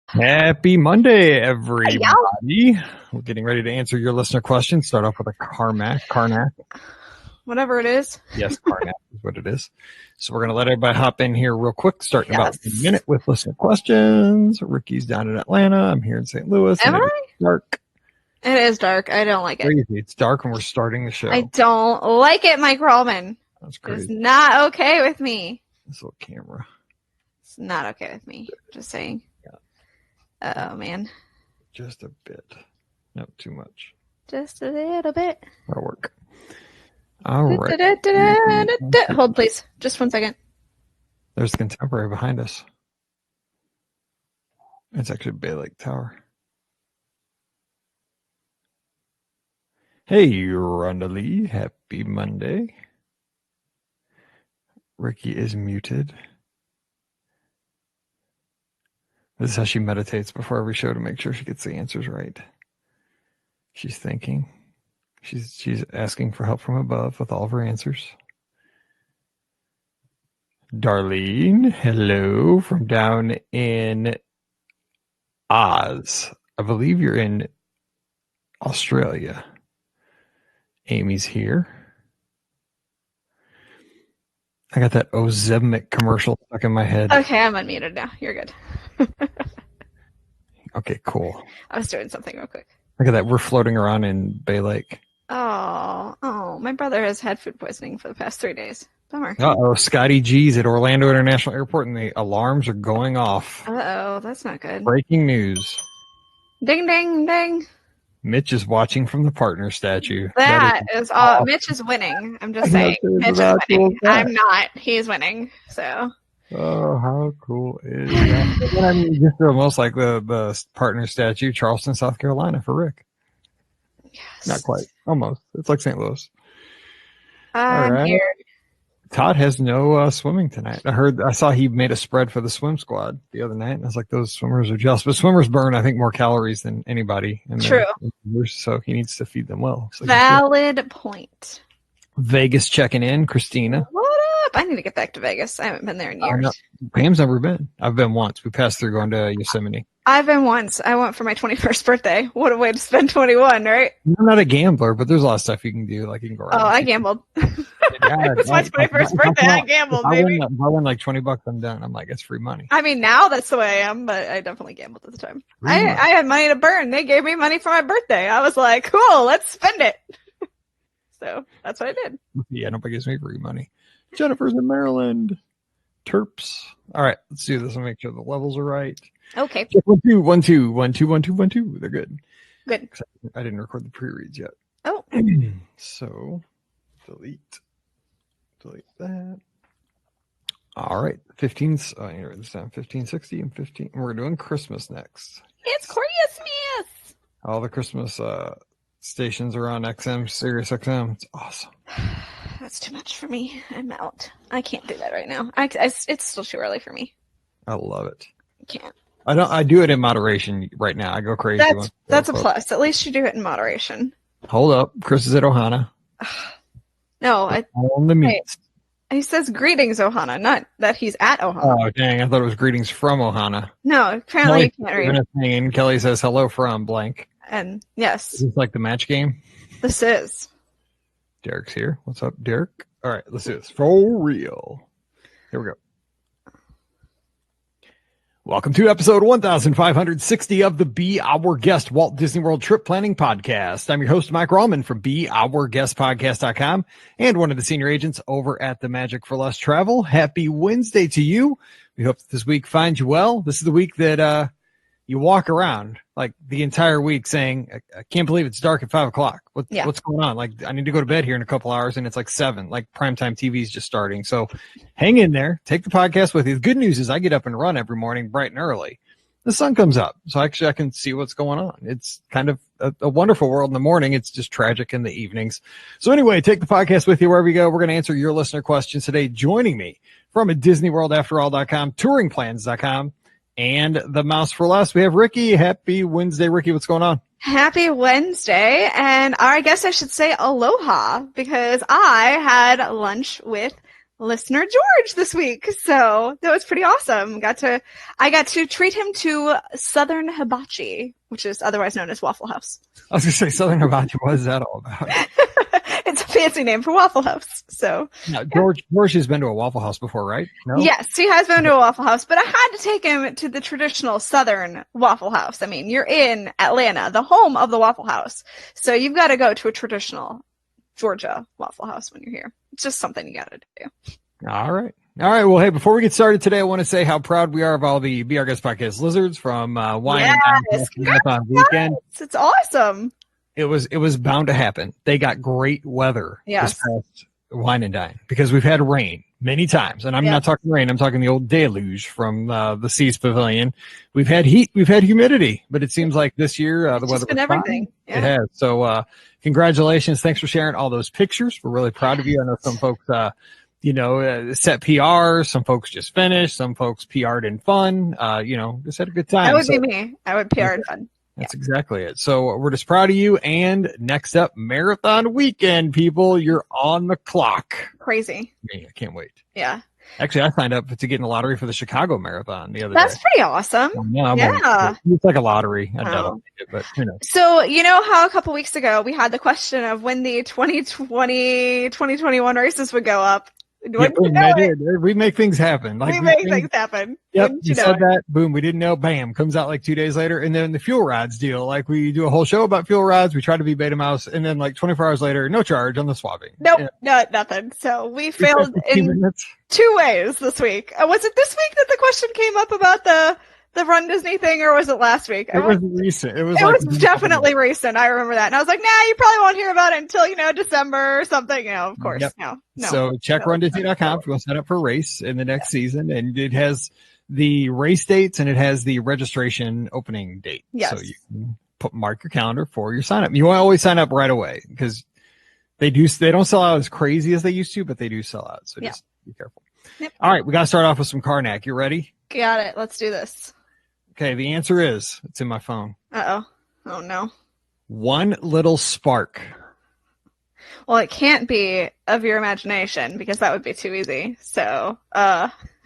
Happy Monday, everybody. Hey, We're getting ready to answer your listener questions. Start off with a Karnak. whatever it is. Yes, Karnak is what it is. So we're going to let everybody hop in here real quick, starting about a minute with listener questions. Ricky's down in Atlanta. I'm here in St. Louis. Am I? It's dark. It is dark. I don't like it. Crazy. It's dark when we're starting the show. I don't like it, Mike Rollman. That's crazy. It's not okay with me. This little camera. It's not okay with me. Just saying. Yeah. Oh, man. Just a bit. Not too much. Just a little bit. That'll work. All right. Hold, please. Just 1 second. There's the Contemporary behind us. It's actually Bay Lake Tower. Hey, Rhonda Lee. Happy Monday. Ricky is muted. This is how she meditates before every show to make sure she gets the answers right. She's thinking. She's asking for help from above with all of her answers. Darlene, hello from down in Oz. I believe you're in Australia. Amy's here. I got that Ozempic commercial stuck in my head. Okay, I'm unmuted now. You're good. Okay, cool. I was doing something real quick. Look at that. We're floating around in Bay Lake. Oh, my brother has had food poisoning for the past 3 days. Bummer. Uh-oh, Scotty G's at Orlando International Airport, and the alarms are going off. Uh-oh, that's not good. Breaking news. Ding, ding, ding. Mitch is watching from the partner statue. That is all. Mitch is winning. I'm just saying. Mitch is winning. I'm not. He's winning. So. Oh, how cool is that? I mean, just almost like the partner statue, Charleston, South Carolina, for Rick. Yes. Not quite. Almost. It's like St. Louis. I'm right. here. Todd has no swimming tonight. I saw he made a spread for the swim squad the other night, and I was like, those swimmers are jealous. But swimmers burn, I think, more calories than anybody. True. So he needs to feed them well. So valid point. Vegas checking in. Christina. What up? I need to get back to Vegas. I haven't been there in years. Pam's never been. I've been once. We passed through going to Yosemite. I've been once. I went for my 21st birthday. What a way to spend 21, right? I'm not a gambler, but there's a lot of stuff you can do. Like you can go around. Oh, I gambled. It's my 21st birthday. I gambled, baby. If I win like $20, I'm done. I'm like, it's free money. I mean, now that's the way I am, but I definitely gambled at the time. I had money to burn. They gave me money for my birthday. I was like, cool, let's spend it. So that's what I did. Yeah, nobody gives me free money. Jennifer's in Maryland. Terps. All right, let's do this and make sure the levels are right. Okay. Check 1 2 1 2 1 2 1 2 1 2. They're good. Good. I didn't record the pre-reads yet. Oh. So delete that. All right. 15. Oh, you write this down. 1560 and 15. We're doing Christmas next. It's Christmas. All the Christmas stations are on XM, Sirius XM. It's awesome. That's too much for me. I'm out. I can't do that right now. It's still too early for me. I love it. I can't. I do it in moderation right now. I go crazy. That's a plus. At least you do it in moderation. Hold up. Chris is at Ohana. No. On the meats. He says greetings, Ohana, not that he's at Ohana. Oh, dang. I thought it was greetings from Ohana. No, apparently you can't read. And Kelly says hello from blank. And yes. Is this like the match game? This is. Derek's here. What's up, Derek? All right, let's do this. For real. Here we go. Welcome to episode 1560 of the Be Our Guest Walt Disney World Trip Planning Podcast. I'm your host, Mike Rallman from BeOurGuestPodcast.com and one of the senior agents over at the Magic for Less Travel. Happy Wednesday to you. We hope that this week finds you well. This is the week that you walk around like the entire week saying, I can't believe it's dark at 5 o'clock. What's going on? Like, I need to go to bed here in a couple hours and it's like 7, like primetime TV is just starting. So hang in there, take the podcast with you. The good news is I get up and run every morning bright and early. The sun comes up. So actually I can see what's going on. It's kind of a wonderful world in the morning. It's just tragic in the evenings. So anyway, take the podcast with you wherever you go. We're going to answer your listener questions today. Joining me from DisneyWorldAfterAll.com, touringplans.com, and the Mouse for Less, we have Ricky. Happy Wednesday, Ricky. What's going on? Happy Wednesday. And I guess I should say aloha because I had lunch with listener George this week. So that was pretty awesome. I got to treat him to Southern Hibachi, which is otherwise known as Waffle House. I was going to say Southern Hibachi. What is that all about? It's a fancy name for Waffle House. So now, George has been to a Waffle House before, right? No? Yes, he has been to a Waffle House, but I had to take him to the traditional Southern Waffle House. I mean, you're in Atlanta, the home of the Waffle House. So you've got to go to a traditional Georgia Waffle House when you're here. It's just something you got to do. All right. Well, hey, before we get started today, I want to say how proud we are of all the Be Our Guest Podcast lizards from Wine and Marathon Weekend. It's awesome. It was bound to happen. They got great weather this past Wine and Dine because we've had rain many times. And I'm not talking rain. I'm talking the old deluge from the Seas Pavilion. We've had heat. We've had humidity. But it seems like this year the weather was everything. Yeah. It has. So congratulations. Thanks for sharing all those pictures. We're really proud of you. I know some folks set PRs. Some folks just finished. Some folks PR'd in fun. Just had a good time. That would be me. I would PR in fun. That's exactly it. So we're just proud of you. And next up, Marathon Weekend, people. You're on the clock. Crazy. I can't wait. Yeah. Actually, I signed up to get in the lottery for the Chicago Marathon the other day. That's pretty awesome. It's like a lottery. I doubt it, but who knows? So, you know how a couple weeks ago we had the question of when the 2020, 2021 races would go up? Yeah, boom, we make things happen. We make things happen. Yep, you said that. Boom, we didn't know. Bam, comes out like 2 days later. And then the fuel rods deal. Like we do a whole show about fuel rods. We try to be Beta Mouse. And then like 24 hours later, no charge on the swapping. Nope, nothing. So we failed in 2 ways this week. Was it this week that the question came up about the Run Disney thing, or was it last week? It was recent. It was definitely recent. I remember that. And I was like, you probably won't hear about it until, December or something. Of course. Yep. No. So check RunDisney.com if you want to sign up for a race in the next season. And it has the race dates and it has the registration opening date. Yes. So you can mark your calendar for your sign up. You want to always sign up right away because they don't sell out as crazy as they used to, but they do sell out. So just be careful. Yep. All right. We got to start off with some Karnak. You ready? Got it. Let's do this. Okay, the answer is, it's in my phone. Uh-oh. Oh, no. One little spark. Well, it can't be of your imagination because that would be too easy. So,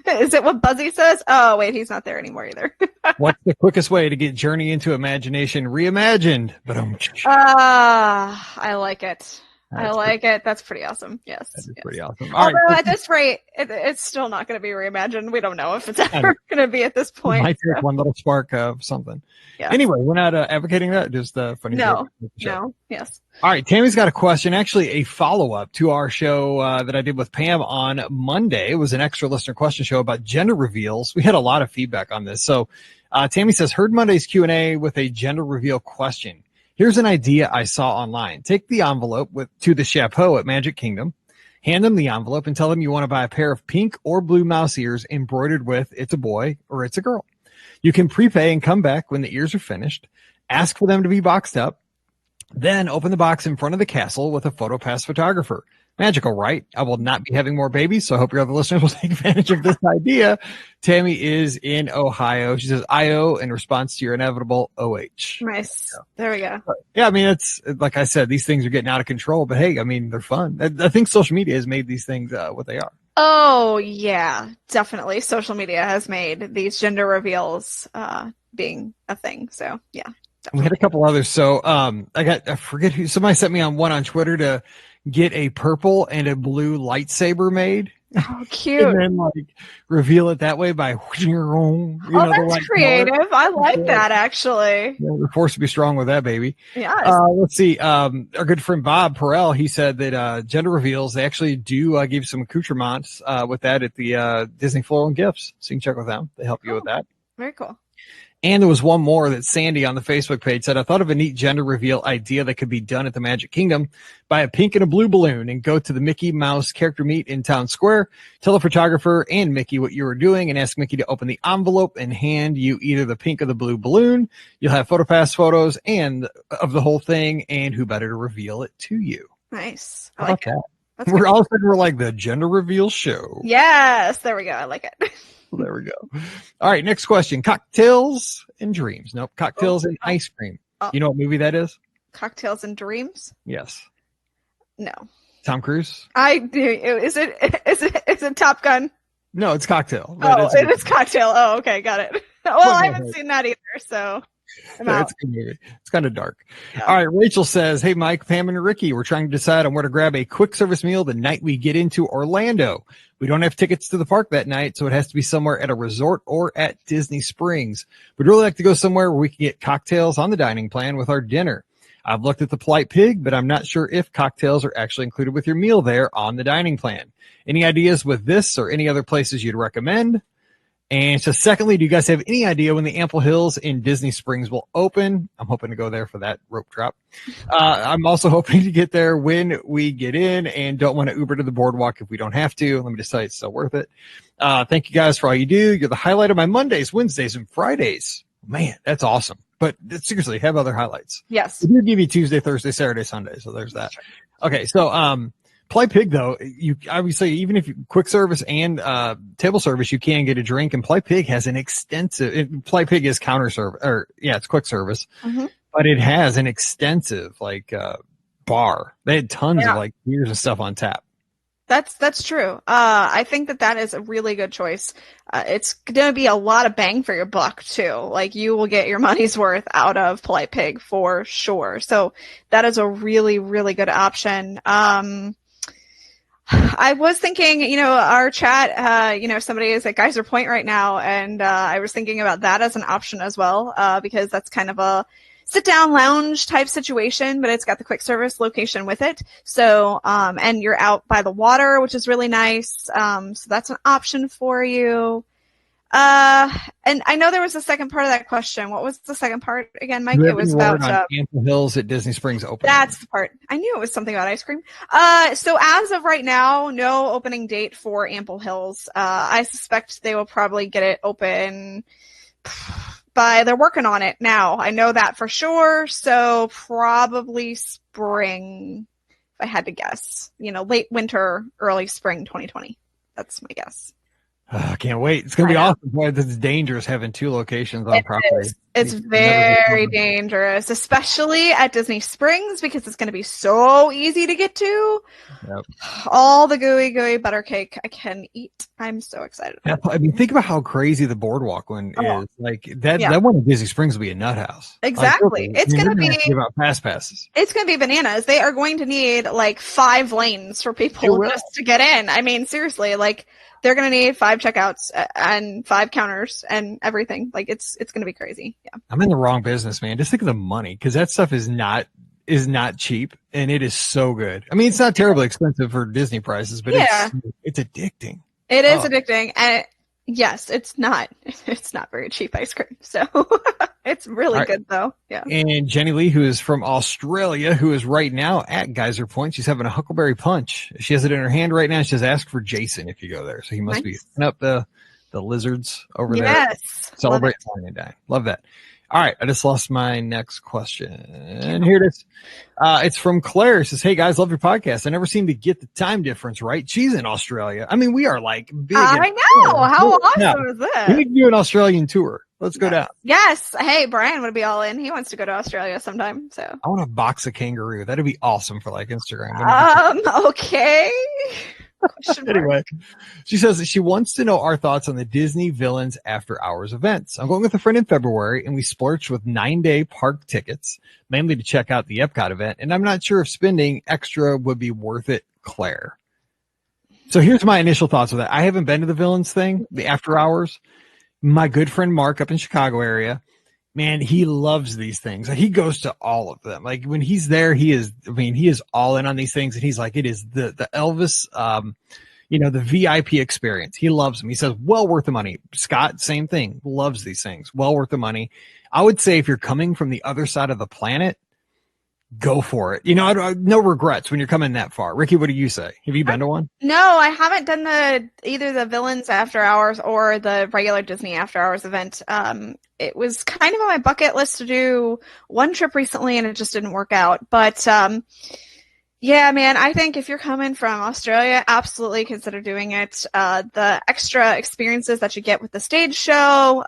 is it what Buzzy says? Oh, wait, he's not there anymore either. What's the quickest way to get Journey into Imagination reimagined? I like it. I like it. That's pretty awesome. Yes. That is pretty awesome. Although at this rate, it's still not going to be reimagined. We don't know if it's ever going to be at this point. Might take one little spark of something. Yeah. Anyway, we're not advocating that. Just funny. No. Yes. All right. Tammy's got a question, actually a follow-up to our show that I did with Pam on Monday. It was an extra listener question show about gender reveals. We had a lot of feedback on this. So Tammy says, heard Monday's Q&A with a gender reveal question. Here's an idea I saw online. Take the envelope to the chapeau at Magic Kingdom, hand them the envelope and tell them you want to buy a pair of pink or blue mouse ears embroidered with it's a boy or it's a girl. You can prepay and come back when the ears are finished. Ask for them to be boxed up. Then open the box in front of the castle with a PhotoPass photographer. Magical, right? I will not be having more babies, so I hope your other listeners will take advantage of this idea. Tammy is in Ohio. She says, IO in response to your inevitable OH. Nice. There we go. Yeah, I mean, it's like I said, these things are getting out of control, but hey, I mean, they're fun. I think social media has made these things what they are. Oh, yeah, definitely. Social media has made these gender reveals being a thing. So, yeah. Definitely. We had a couple others. So I forget who, somebody sent me on one on Twitter to get a purple and a blue lightsaber made. Oh, cute. And then reveal it that way by that's creative. Color. I like that actually. Yeah, we're forced to be strong with that baby. Yeah. Let's see. Our good friend Bob Perel, he said that gender reveals, they actually do give some accoutrements with that at the Disney Floral and Gifts. So you can check with them. They help you with that. Very cool. And there was one more that Sandy on the Facebook page said, I thought of a neat gender reveal idea that could be done at the Magic Kingdom. Buy a pink and a blue balloon and go to the Mickey Mouse character meet in Town Square. Tell the photographer and Mickey what you were doing and ask Mickey to open the envelope and hand you either the pink or the blue balloon. You'll have PhotoPass photos and of the whole thing and who better to reveal it to you. Nice. I like that. We're all of a sudden we're like the gender reveal show. Yes. There we go. I like it. There we go. All right, next question. Cocktails and dreams. Nope. Cocktails and ice cream. You know what movie that is? Cocktails and Dreams? Yes. No. Tom Cruise? I do. Is it Top Gun? No, it's Cocktail. Oh, it is Cocktail. Oh, okay, got it. Well, I haven't seen that either, so I'm out. It's a good movie. It's kind of dark. Yeah. All right, Rachel says, hey, Mike, Pam, and Ricky, we're trying to decide on where to grab a quick service meal the night we get into Orlando. We don't have tickets to the park that night, so it has to be somewhere at a resort or at Disney Springs. We'd really like to go somewhere where we can get cocktails on the dining plan with our dinner. I've looked at the Polite Pig, but I'm not sure if cocktails are actually included with your meal there on the dining plan. Any ideas with this or any other places you'd recommend? And so secondly, do you guys have any idea when the Ample Hills in Disney Springs will open? I'm hoping to go there for that rope drop. I'm also hoping to get there when we get in and don't want to Uber to the boardwalk if we don't have to. Let me just tell you, it's still worth it. Thank you guys for all you do. You're the highlight of my Mondays, Wednesdays, and Fridays. Man, that's awesome. But seriously, have other highlights. Yes. We do give you Tuesday, Thursday, Saturday, Sunday. So there's that. Okay. So, Polite Pig, though, you obviously, even if you quick service and table service, you can get a drink. And Polite Pig has an extensive, Polite Pig is counter service, or yeah, it's quick service, but it has an extensive bar. They had tons of beers and stuff on tap. That's true. I think that is a really good choice. It's going to be a lot of bang for your buck too. Like you will get your money's worth out of Polite Pig for sure. So that is a really, really good option. I was thinking, our chat, somebody is at Geyser Point right now, and I was thinking about that as an option as well, because that's kind of a sit-down lounge type situation, but it's got the quick service location with it. So, and you're out by the water, which is really nice. So that's an option for you. And I know there was a second part of that question. What was the second part again, Mike? It was about Ample Hills at Disney Springs opening. That's the part. I knew it was something about ice cream. So as of right now, no opening date for Ample Hills. I suspect they will probably get it open they're working on it now. I know that for sure. So probably spring, if I had to guess, late winter, early spring 2020. That's my guess. I can't wait. It's going to be awesome. Boy, this is dangerous having two locations on property. It's very dangerous, especially at Disney Springs because it's going to be so easy to get to. Yep. All the gooey butter cake I can eat. I'm so excited. I mean, think about how crazy the boardwalk one is. Like that one at Disney Springs will be a nut house. Exactly. It's going to be about fast passes. It's going to be bananas. They are going to need 5 lanes for people just to get in. I mean, seriously, they're going to need 5 checkouts and 5 counters and everything. It's going to be crazy. Yeah. I'm in the wrong business, man. Just think of the money because that stuff is not cheap and it is so good. I mean, it's not terribly expensive for Disney prices, but it's addicting. It is addicting. And yes, it's not very cheap ice cream. So it's really good though. Yeah. And Jenny Lee, who is from Australia, who is right now at Geyser Point, she's having a Huckleberry Punch. She has it in her hand right now. She says, ask for Jason if you go there. So he must be setting up the lizards over there. Yes. Celebrate Fine and Dine. Love that. All right. I just lost my next question. And here it is. It's from Claire. It says, hey guys, love your podcast. I never seem to get the time difference right. She's in Australia. I mean, we are big. I know. How awesome is this? We need to do an Australian tour. Let's go down. Yes. Hey, Brian would be all in. He wants to go to Australia sometime. So I want to box a kangaroo. That'd be awesome for Instagram. Okay. Anyway, she says that she wants to know our thoughts on the Disney Villains After Hours events. I'm going with a friend in February, and we splurged with 9-day park tickets, mainly to check out the Epcot event, and I'm not sure if spending extra would be worth it, Claire. So here's my initial thoughts of that. I haven't been to the Villains thing, the After Hours. My good friend Mark up in Chicago area, man, he loves these things. He goes to all of them. When he's there, he is all in on these things. And he's like, it is the Elvis, the VIP experience. He loves them. He says, well worth the money. Scott, same thing, loves these things. Well worth the money. I would say if you're coming from the other side of the planet, go for it. No regrets when you're coming that far. Ricky, what do you say? Have you been to one? No, I haven't done either the Villains After Hours or the regular Disney After Hours event. It was kind of on my bucket list to do one trip recently and it just didn't work out. But, yeah, man, I think if you're coming from Australia, absolutely consider doing it. The extra experiences that you get with the stage show,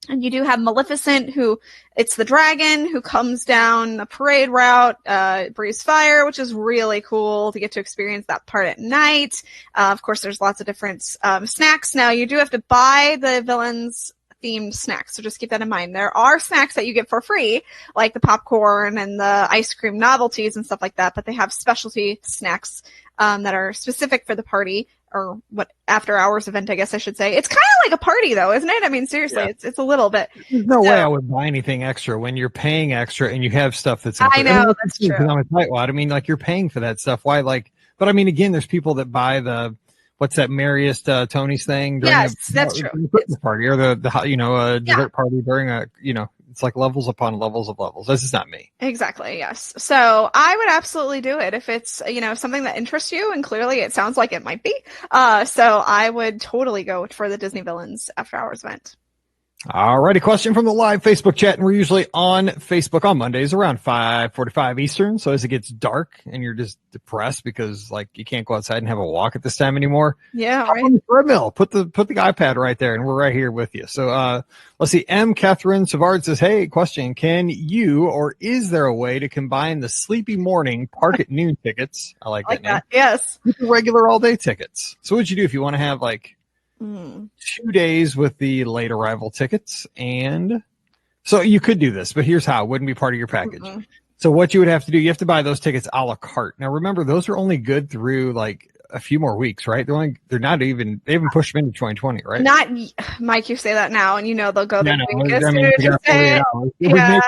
And you do have Maleficent, who it's the dragon who comes down the parade route, breathes fire, which is really cool to get to experience that part at night. Of course, there's lots of different snacks. Now, you do have to buy the villains themed snacks, so just keep that in mind. There are snacks that you get for free, like the popcorn and the ice cream novelties and stuff like that, but they have specialty snacks that are specific for the party, or what after hours event, I guess I should say. It's kind of like a party though, isn't it? I mean, seriously, Yeah. it's a little bit. There's no way I would buy anything extra when you're paying extra and you have stuff that's included. I know, that's true. I'm a tightwad. I mean, like, you're paying for that stuff. Why, like, but I mean, again, there's people that buy what's that merriest Tony's thing during that's true. Christmas party, or the dessert party during it's like levels upon levels of levels. This is not me. Exactly. Yes. So I would absolutely do it if it's, something that interests you, and clearly it sounds like it might be. So I would totally go for the Disney Villains After Hours event. Alrighty, question from the live Facebook chat, and we're usually on Facebook on Mondays around 5:45 Eastern. So as it gets dark and you're just depressed because, like, you can't go outside and have a walk at this time anymore. Yeah, right. On the treadmill, put the iPad right there, and we're right here with you. So let's see. M. Catherine Savard says, "Hey, question: can you, or is there a way to combine the Sleepy Morning Park at Noon tickets? I like that name. Yes, with the regular all day tickets. So what'd you do if you want to have like 2 days with the late arrival tickets? And so you could do this, but here's how. It wouldn't be part of your package. Mm-hmm. So what you would have to do, you have to buy those tickets a la carte. Now remember, those are only good through like a few more weeks, right? They haven't pushed them into 2020, right? Not, Mike, you say that now, and they'll go there. We make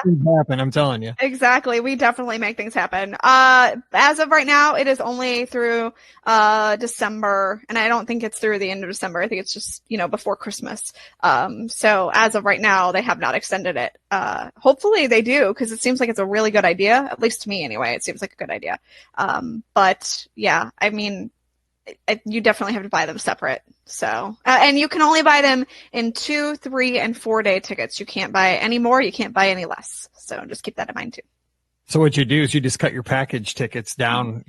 things happen, I'm telling you. Exactly. We definitely make things happen. As of right now, it is only through December, and I don't think it's through the end of December. I think it's just, before Christmas. So as of right now, they have not extended it. Hopefully they do, because it seems like it's a really good idea, at least to me anyway. It seems like a good idea. But yeah, I mean, you definitely have to buy them separate. So, and you can only buy them in 2, 3, and 4 day tickets. You can't buy any more. You can't buy any less. So just keep that in mind too. So what you do is you just cut your package tickets down,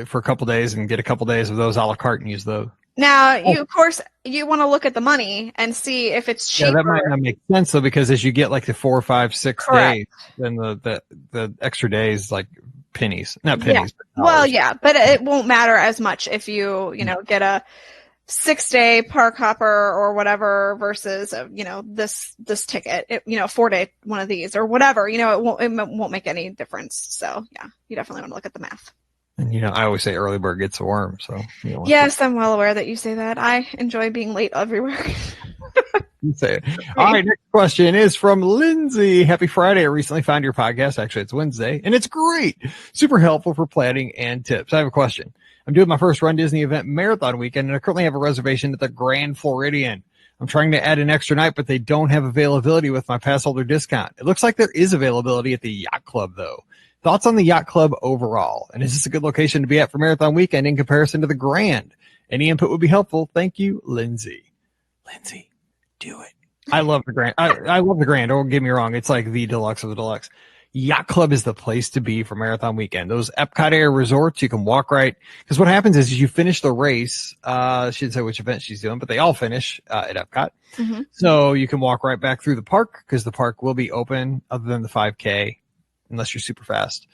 for a couple days, and get a couple days of those a la carte and use those. Now, you want to look at the money and see if it's cheaper. Yeah, that might not make sense though, because as you get like the 4, 5, 6 days, then the extra days, like pennies, not pennies. Yeah. Well, yeah, but it won't matter as much if you get a 6-day park hopper or whatever versus this ticket, 4-day one of these or whatever. It won't make any difference. So yeah, you definitely want to look at the math. And I always say early bird gets a worm. So yes, I'm well aware that you say that. I enjoy being late everywhere. You say it. All right, next question is from Lindsay. Happy Friday. I recently found your podcast. Actually, it's Wednesday, and it's great. Super helpful for planning and tips. I have a question. I'm doing my first Run Disney event marathon weekend, and I currently have a reservation at the Grand Floridian. I'm trying to add an extra night, but they don't have availability with my pass holder discount. It looks like there is availability at the Yacht Club, though. Thoughts on the Yacht Club overall? And is this a good location to be at for marathon weekend in comparison to the Grand? Any input would be helpful. Thank you, Lindsay. Lindsay, do it. I love the Grand. I love the Grand. Don't get me wrong. It's like the deluxe of the deluxe. Yacht Club is the place to be for marathon weekend. Those Epcot area resorts, you can walk right. Because what happens is you finish the race. She didn't say which event she's doing, but they all finish at Epcot. Mm-hmm. So you can walk right back through the park, because the park will be open other than the 5K, unless you're super fast.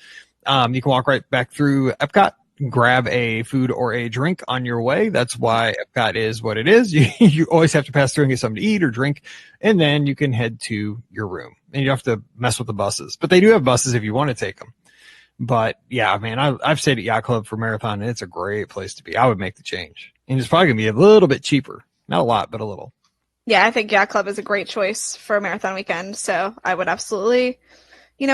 You can walk right back through Epcot, grab a food or a drink on your way. That's why Epcot is what it is. You always have to pass through and get something to eat or drink, and then you can head to your room. And you don't have to mess with the buses. But they do have buses if you want to take them. But yeah, man, I've stayed at Yacht Club for marathon, and it's a great place to be. I would make the change. And it's probably going to be a little bit cheaper. Not a lot, but a little. Yeah, I think Yacht Club is a great choice for a marathon weekend. So I would absolutely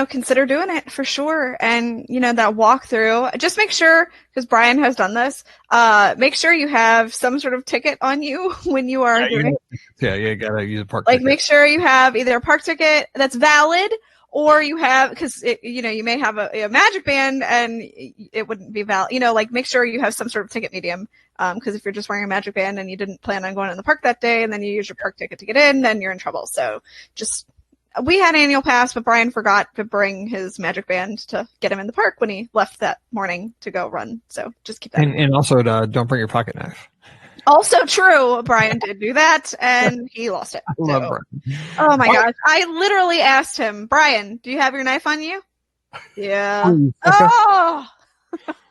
consider doing it for sure. And, that walkthrough, just make sure, because Brian has done this, make sure you have some sort of ticket on you when you are doing it. Yeah, you gotta use a park ticket. Make sure you have either a park ticket that's valid, or you have, because, you may have a Magic Band and it wouldn't be valid. Make sure you have some sort of ticket medium. Because if you're just wearing a Magic Band and you didn't plan on going in the park that day, and then you use your park ticket to get in, then you're in trouble. So we had annual pass, but Brian forgot to bring his Magic Band to get him in the park when he left that morning to go run. So just keep that. And also don't bring your pocket knife. Also true. Brian did do that, and he lost it. I love Brian. Oh my gosh! I literally asked him, Brian, do you have your knife on you? Yeah. Okay. Oh.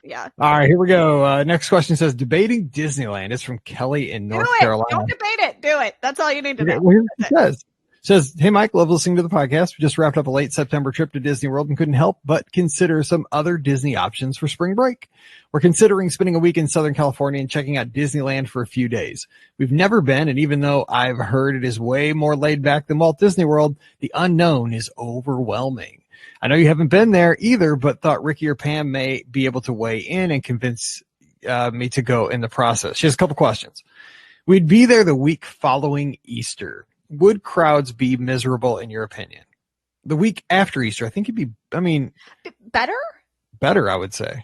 Yeah. All right, here we go. Next question says, debating Disneyland. It's from Kelly in North Carolina. Don't debate it. Do it. That's all you need to know. Well, here's what it says, hey, Mike, love listening to the podcast. We just wrapped up a late September trip to Disney World and couldn't help but consider some other Disney options for spring break. We're considering spending a week in Southern California and checking out Disneyland for a few days. We've never been, and even though I've heard it is way more laid back than Walt Disney World, the unknown is overwhelming. I know you haven't been there either, but thought Ricky or Pam may be able to weigh in and convince me to go in the process. She has a couple questions. We'd be there the week following Easter. Would crowds be miserable in your opinion? The week after Easter, I think it'd be, better? Better, I would say.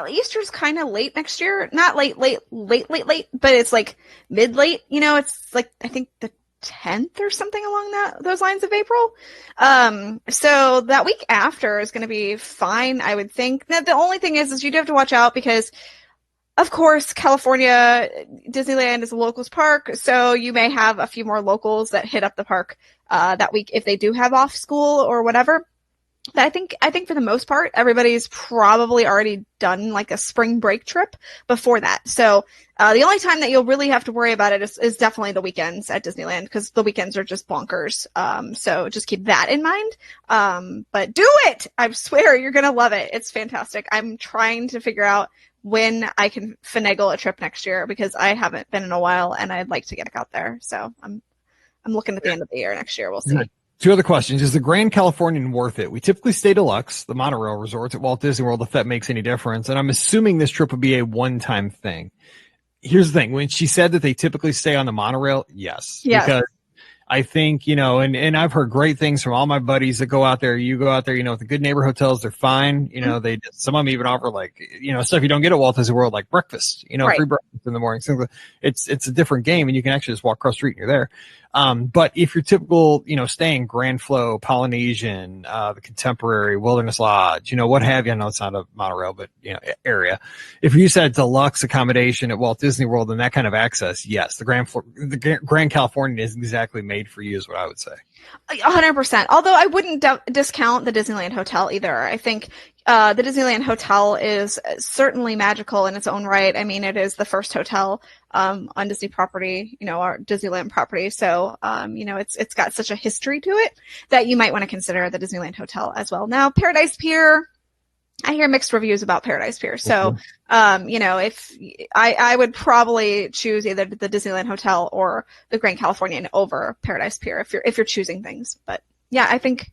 Easter's kind of late next year. Not late, but it's like mid-late. It's like, I think the 10th or something along those lines of April. So that week after is going to be fine, I would think. Now, the only thing is you do have to watch out because, of course, California, Disneyland is a locals park, so you may have a few more locals that hit up the park that week if they do have off school or whatever. But I think for the most part, everybody's probably already done like a spring break trip before that. So the only time that you'll really have to worry about it is definitely the weekends at Disneyland, because the weekends are just bonkers. So just keep that in mind. But do it! I swear you're going to love it. It's fantastic. I'm trying to figure out when I can finagle a trip next year because I haven't been in a while and I'd like to get out there. So I'm looking at the end of the year next year. We'll see. Two other questions. Is the Grand Californian worth it? We typically stay deluxe, the monorail resorts at Walt Disney World, if that makes any difference. And I'm assuming this trip would be a one-time thing. Here's the thing. When she said that they typically stay on the monorail, yes. Because I think, and I've heard great things from all my buddies that go out there. You go out there, at the good neighbor hotels, they're fine. Some of them even offer stuff you don't get at Walt Disney World, like breakfast, right. Free breakfast in the morning. So it's a different game and you can actually just walk across the street and you're there. But if you're typical, staying Grand Flow, Polynesian, the Contemporary, Wilderness Lodge, what have you. I know it's not a monorail, but, area. If you said deluxe accommodation at Walt Disney World and that kind of access, yes, the Grand Californian is exactly made for you is what I would say. 100%. Although I wouldn't discount the Disneyland Hotel either. I think the Disneyland Hotel is certainly magical in its own right. I mean, it is the first hotel on Disney property, our Disneyland property. So, it's got such a history to it that you might want to consider the Disneyland Hotel as well. Now, Paradise Pier, I hear mixed reviews about Paradise Pier. So, if I would probably choose either the Disneyland Hotel or the Grand Californian over Paradise Pier if you're choosing things. But yeah, I think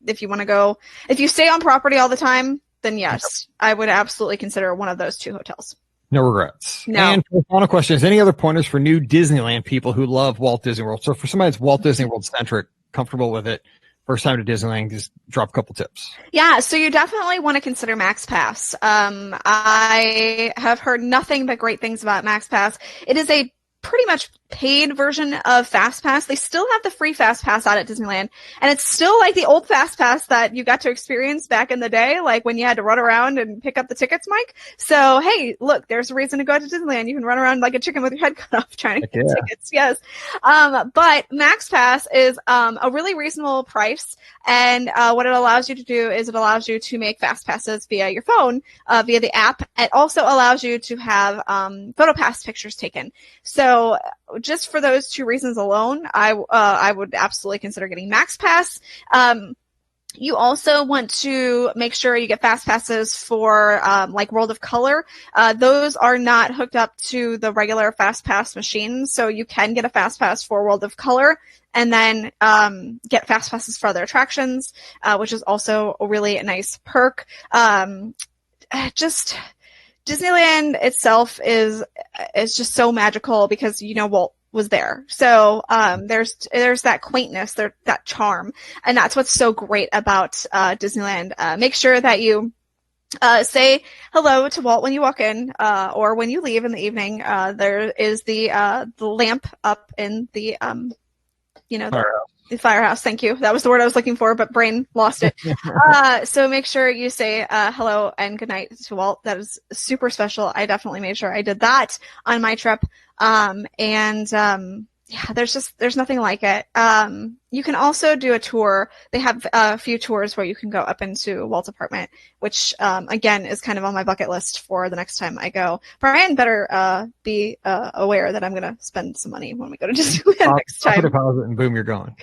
if you want to go, if you stay on property all the time, then yes, I would absolutely consider one of those two hotels. No regrets. No. And for the final question is, any other pointers for new Disneyland people who love Walt Disney World? So for somebody that's Walt Disney World centric, comfortable with it, first time to Disneyland, just drop a couple tips. Yeah, so you definitely want to consider Max Pass. I have heard nothing but great things about Max Pass. It is a pretty much paid version of Fast Pass. They still have the free Fast Pass out at Disneyland, and it's still like the old Fast Pass that you got to experience back in the day, like when you had to run around and pick up the tickets, Mike. So, hey, look, there's a reason to go to Disneyland. You can run around like a chicken with your head cut off trying to get tickets. Yes. But Max Pass is a really reasonable price, and what it allows you to do is it allows you to make Fast Passes via your phone, via the app. It also allows you to have PhotoPass pictures taken. So just for those two reasons alone, I would absolutely consider getting Max Pass. You also want to make sure you get Fast Passes for like World of Color. Those are not hooked up to the regular Fast Pass machine, so you can get a Fast Pass for World of Color and then get Fast Passes for other attractions, which is also a really nice perk. Just Disneyland itself is just so magical because Walt was there. So there's that quaintness, that charm, and that's what's so great about Disneyland. Make sure that you say hello to Walt when you walk in, or when you leave in the evening. There is the lamp up in the Firehouse, thank you. That was the word I was looking for, but brain lost it. So make sure you say hello and good night to Walt. That is super special. I definitely made sure I did that on my trip. Yeah, there's nothing like it. You can also do a tour. They have a few tours where you can go up into Walt's apartment, which, again, is kind of on my bucket list for the next time I go. Brian better be aware that I'm going to spend some money when we go to Disneyland next time. I'll put a deposit and boom, you're going.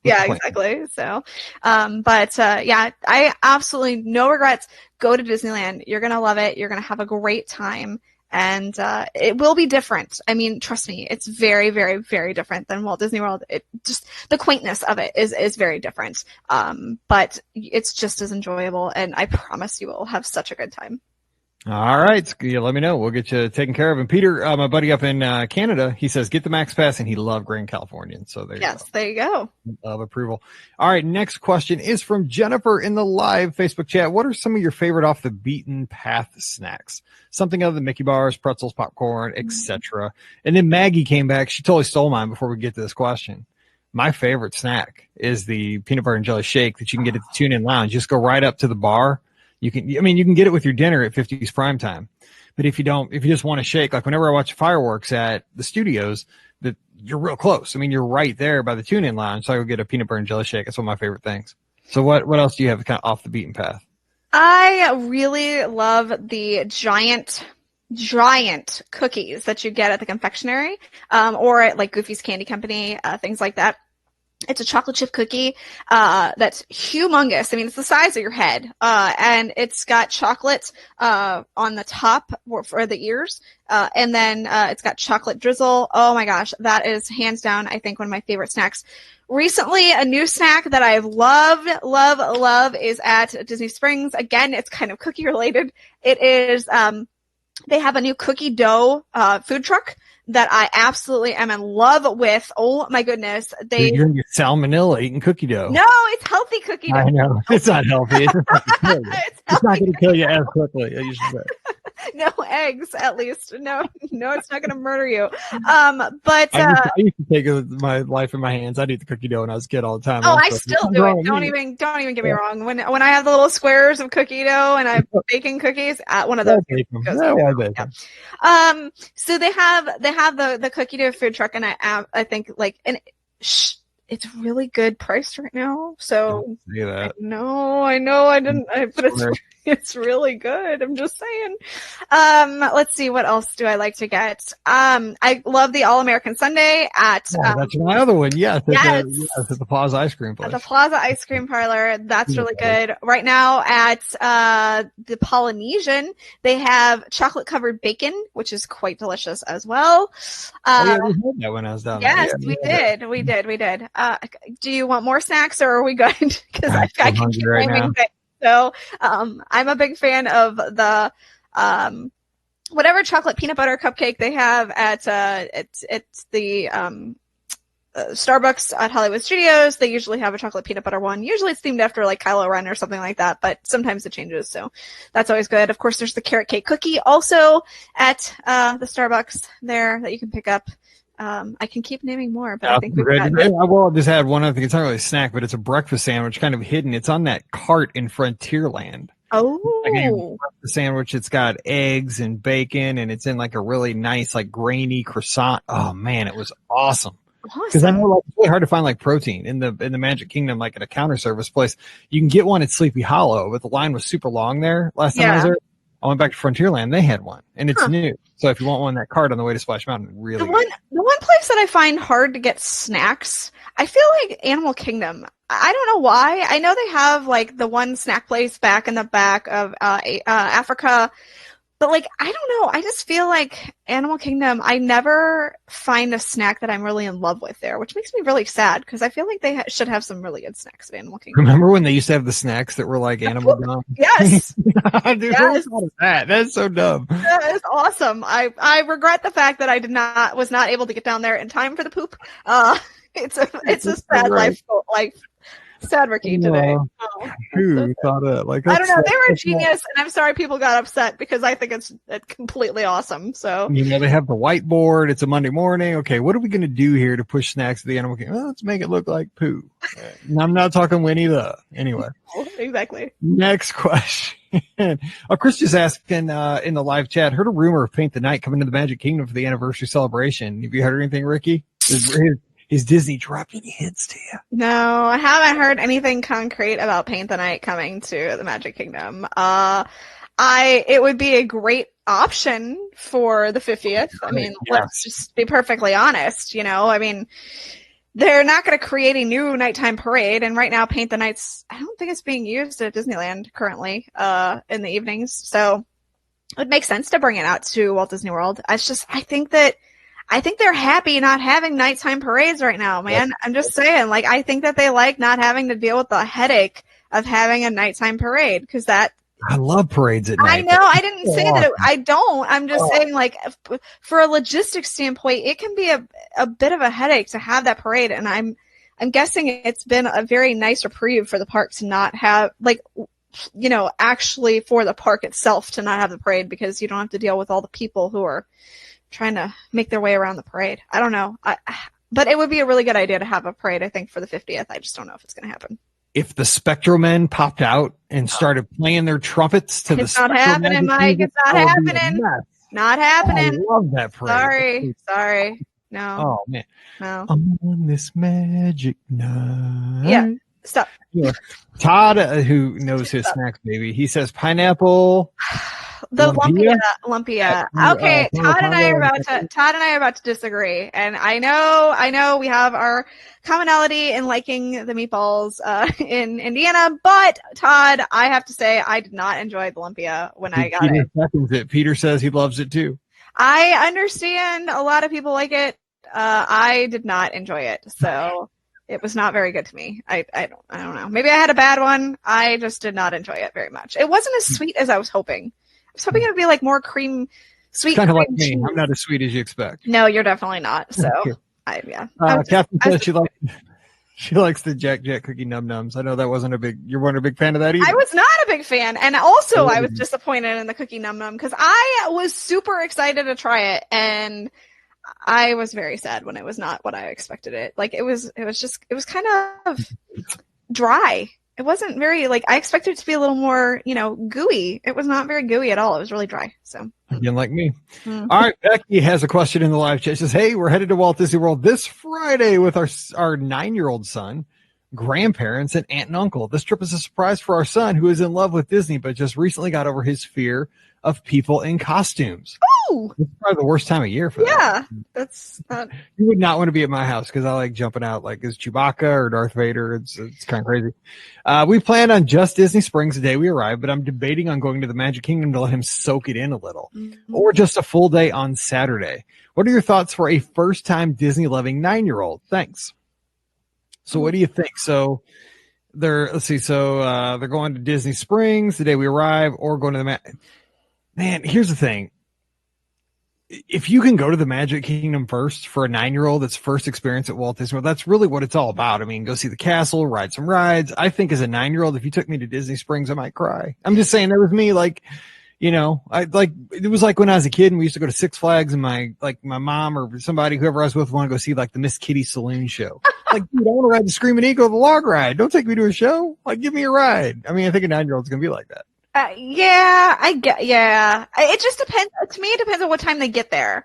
Yeah, exactly. So, yeah, I absolutely no regrets. Go to Disneyland. You're going to love it. You're going to have a great time. And it will be different. I mean, trust me, it's very, very, very different than Walt Disney World. It just the quaintness of it is very different. But it's just as enjoyable, and I promise you will have such a good time. All right, let me know. We'll get you taken care of. And Peter, my buddy up in Canada, he says get the Max Pass, and he loved Grand Californian. So there you go. Of approval. All right, next question is from Jennifer in the live Facebook chat. What are some of your favorite off the beaten path snacks? Something other than Mickey bars, pretzels, popcorn, etc. And then Maggie came back. She totally stole mine before we get to this question. My favorite snack is the peanut butter and jelly shake that you can get at the Tune-In Lounge. Just go right up to the bar. You can get it with your dinner at 50's prime time. But if you just want to shake, like whenever I watch fireworks at the studios, that you're real close. I mean, you're right there by the Tune-In Lounge. So I go get a peanut butter and jelly shake. That's one of my favorite things. So what else do you have kind of off the beaten path? I really love the giant cookies that you get at the confectionery, or at like Goofy's Candy Company, things like that. It's a chocolate chip cookie that's humongous. I mean, it's the size of your head, and it's got chocolate on the top for the ears, and then it's got chocolate drizzle. Oh my gosh, that is hands down, I think, one of my favorite snacks. Recently, a new snack that I've loved is at Disney Springs. Again, it's kind of cookie related. It is they have a new cookie dough food truck that I absolutely am in love with. Oh my goodness. You're going to get salmonella eating cookie dough. No, it's healthy cookie dough. I know. It's not healthy. It's not going to kill you as quickly as you should say. No eggs, at least. No, it's not going to murder you. But I used to take my life in my hands. I'd eat the cookie dough when I was a kid all the time. Oh, I still do it. Don't even get me wrong. When I have the little squares of cookie dough and I'm baking cookies, at one of those. So they have the cookie dough food truck, and I think it's really good priced right now. So I know I didn't, but it's really good. I'm just saying. Let's see, what else do I like to get? I love the All-American Sundae at that's my other one. Yes, at the Plaza Ice Cream place. At the Plaza Ice Cream Parlor. That's really good. Right now at the Polynesian, they have chocolate covered bacon, which is quite delicious as well. We had that when I was down there. Yes, we did. Do you want more snacks, or are we good? Because I can keep naming things. So I'm a big fan of the whatever chocolate peanut butter cupcake they have at it's the Starbucks at Hollywood Studios. They usually have a chocolate peanut butter one. Usually it's themed after like Kylo Ren or something like that, but sometimes it changes. So that's always good. Of course, there's the carrot cake cookie also at the Starbucks there that you can pick up. I can keep naming more, but I think we've got it. Well, I just had one other thing. It's not really a snack, but it's a breakfast sandwich, kind of hidden. It's on that cart in Frontierland. Oh, like a breakfast sandwich. It's got eggs and bacon, and it's in like a really nice, like grainy croissant. Oh man, it was awesome. Because I know it's really hard to find like protein in the Magic Kingdom, like at a counter service place. You can get one at Sleepy Hollow, but the line was super long there last time I was there. I went back to Frontierland. They had one, and it's new. So if you want one, that cart on the way to Splash Mountain, really the one place that I find hard to get snacks, I feel like Animal Kingdom. I don't know why. I know they have like the one snack place back in the back of Africa, but like I don't know. I just feel like Animal Kingdom, I never find a snack that I'm really in love with there, which makes me really sad because I feel like they should have some really good snacks at Animal Kingdom. Remember when they used to have the snacks that were like animal gum? Yes. Dude, yes. That's so dumb. That is awesome. I regret the fact that I was not able to get down there in time for the poop. It's a sad life. Sad Ricky today. Who thought of like? I don't know. They were a genius, and I'm sorry people got upset because I think it's completely awesome. So they have the whiteboard. It's a Monday morning. Okay, what are we going to do here to push snacks to the animal kingdom? Well, let's make it look like poo. And I'm not talking Winnie the. Anyway, exactly. Next question. Chris just asking in the live chat. Heard a rumor of Paint the Night coming to the Magic Kingdom for the anniversary celebration. Have you heard anything, Ricky? Is Disney dropping any hints to you? No, I haven't heard anything concrete about Paint the Night coming to the Magic Kingdom. It would be a great option for the 50th. I mean, let's just be perfectly honest. I mean, they're not going to create a new nighttime parade, and right now Paint the Night's, I don't think it's being used at Disneyland currently in the evenings. So it makes sense to bring it out to Walt Disney World. I think they're happy not having nighttime parades right now, man. I'm just saying, like, I think that they like not having to deal with the headache of having a nighttime parade because that. I love parades at night. I know. I didn't say that. I don't. I'm just saying, like, for a logistics standpoint, it can be a bit of a headache to have that parade. And I'm guessing it's been a very nice reprieve for the park to not have, like, actually for the park itself to not have the parade because you don't have to deal with all the people who are trying to make their way around the parade. I don't know. But it would be a really good idea to have a parade, I think, for the 50th. I just don't know if it's going to happen. If the Spectral Men popped out and started playing their trumpets to it's not happening, Mike. It's not happening. Not happening. I love that parade. Sorry. No. Oh, man. No. On this magic night. Yeah. Stop. Todd, who knows his snacks, baby, he says pineapple. The lumpia. Okay, Todd and I are about to disagree, and I know we have our commonality in liking the meatballs in Indiana, but Todd, I have to say I did not enjoy the lumpia when I got it. Peter says he loves it too. I understand a lot of people like it. I did not enjoy it, so it was not very good to me. I don't know. Maybe I had a bad one. I just did not enjoy it very much. It wasn't as sweet as I was hoping. I was hoping it would be like more sweet. Kind of like me. I'm not as sweet as you expect. No, you're definitely not. So, Catherine says she likes the Jack cookie num nums. I know that you weren't a big fan of that either. I was not a big fan, and also I was disappointed in the cookie num num because I was super excited to try it, and I was very sad when it was not what I expected it. Like it was kind of dry. It wasn't very, like, I expected it to be a little more, gooey. It was not very gooey at all. It was really dry. So again, like me. All right, Becky has a question in the live chat. She says, "Hey, we're headed to Walt Disney World this Friday with our 9-year-old son, grandparents, and aunt and uncle. This trip is a surprise for our son who is in love with Disney, but just recently got over his fear of people in costumes." Oh, it's probably the worst time of year for that. Yeah, that's not. You would not want to be at my house because I like jumping out like as Chewbacca or Darth Vader. It's kind of crazy. We planned on just Disney Springs the day we arrived, but I'm debating on going to the Magic Kingdom to let him soak it in a little, or just a full day on Saturday. What are your thoughts for a first-time Disney-loving 9-year-old? Thanks. So, what do you think? So, they're going to Disney Springs the day we arrive, or going to the Man, here's the thing. If you can go to the Magic Kingdom first for a 9-year-old, that's first experience at Walt Disney World, that's really what it's all about. I mean, go see the castle, ride some rides. I think as a 9-year-old, if you took me to Disney Springs, I might cry. I'm just saying that with me, like, it was like when I was a kid and we used to go to Six Flags and my mom or somebody, whoever I was with, want to go see like the Miss Kitty Saloon show. Like, dude, I want to ride the Screaming Eagle, the log ride. Don't take me to a show. Like, give me a ride. I mean, I think a 9-year-old's going to be like that. It just depends. To me, it depends on what time they get there.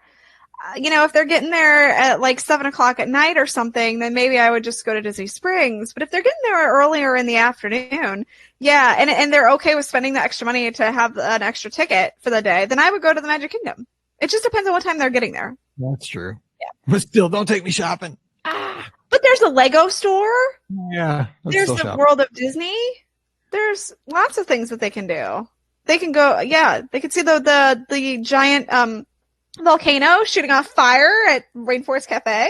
If they're getting there at like 7:00 at night or something, then maybe I would just go to Disney Springs. But if they're getting there earlier in the afternoon, and they're okay with spending the extra money to have an extra ticket for the day, then I would go to the Magic Kingdom. It just depends on what time they're getting there. That's true. Yeah. But still, don't take me shopping. But there's a Lego store. Yeah. There's the World of Disney. There's lots of things that they can do. They can go, they can see the giant volcano shooting off fire at Rainforest Cafe.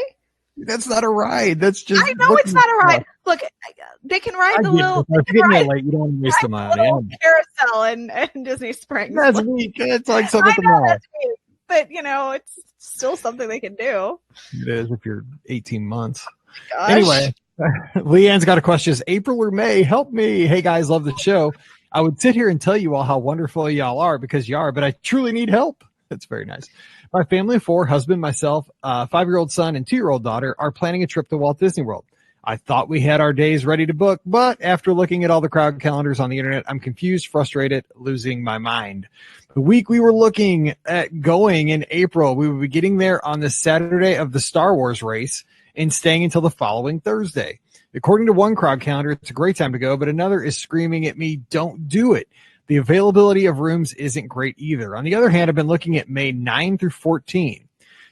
That's not a ride. That's just. I know it's not a ride. Look, they can ride the little. If you're getting late, you don't want to waste the money. Carousel in Disney Springs. That's weak. It's like something at the mall. But it's still something they can do. It is if you're 18 months. Gosh. Anyway. Leanne's got a question. Is April or May? Help me. Hey guys, love the show. I would sit here and tell you all how wonderful y'all are because you are, but I truly need help. That's very nice. My family of four, husband, myself, 5-year-old son, and 2-year-old daughter are planning a trip to Walt Disney World. I thought we had our days ready to book, but after looking at all the crowd calendars on the internet, I'm confused, frustrated, losing my mind. The week we were looking at going in April, we would be getting there on the Saturday of the Star Wars race and staying until the following Thursday. According to one crowd calendar, it's a great time to go, but another is screaming at me, don't do it. The availability of rooms isn't great either. On the other hand, I've been looking at May 9 through 14.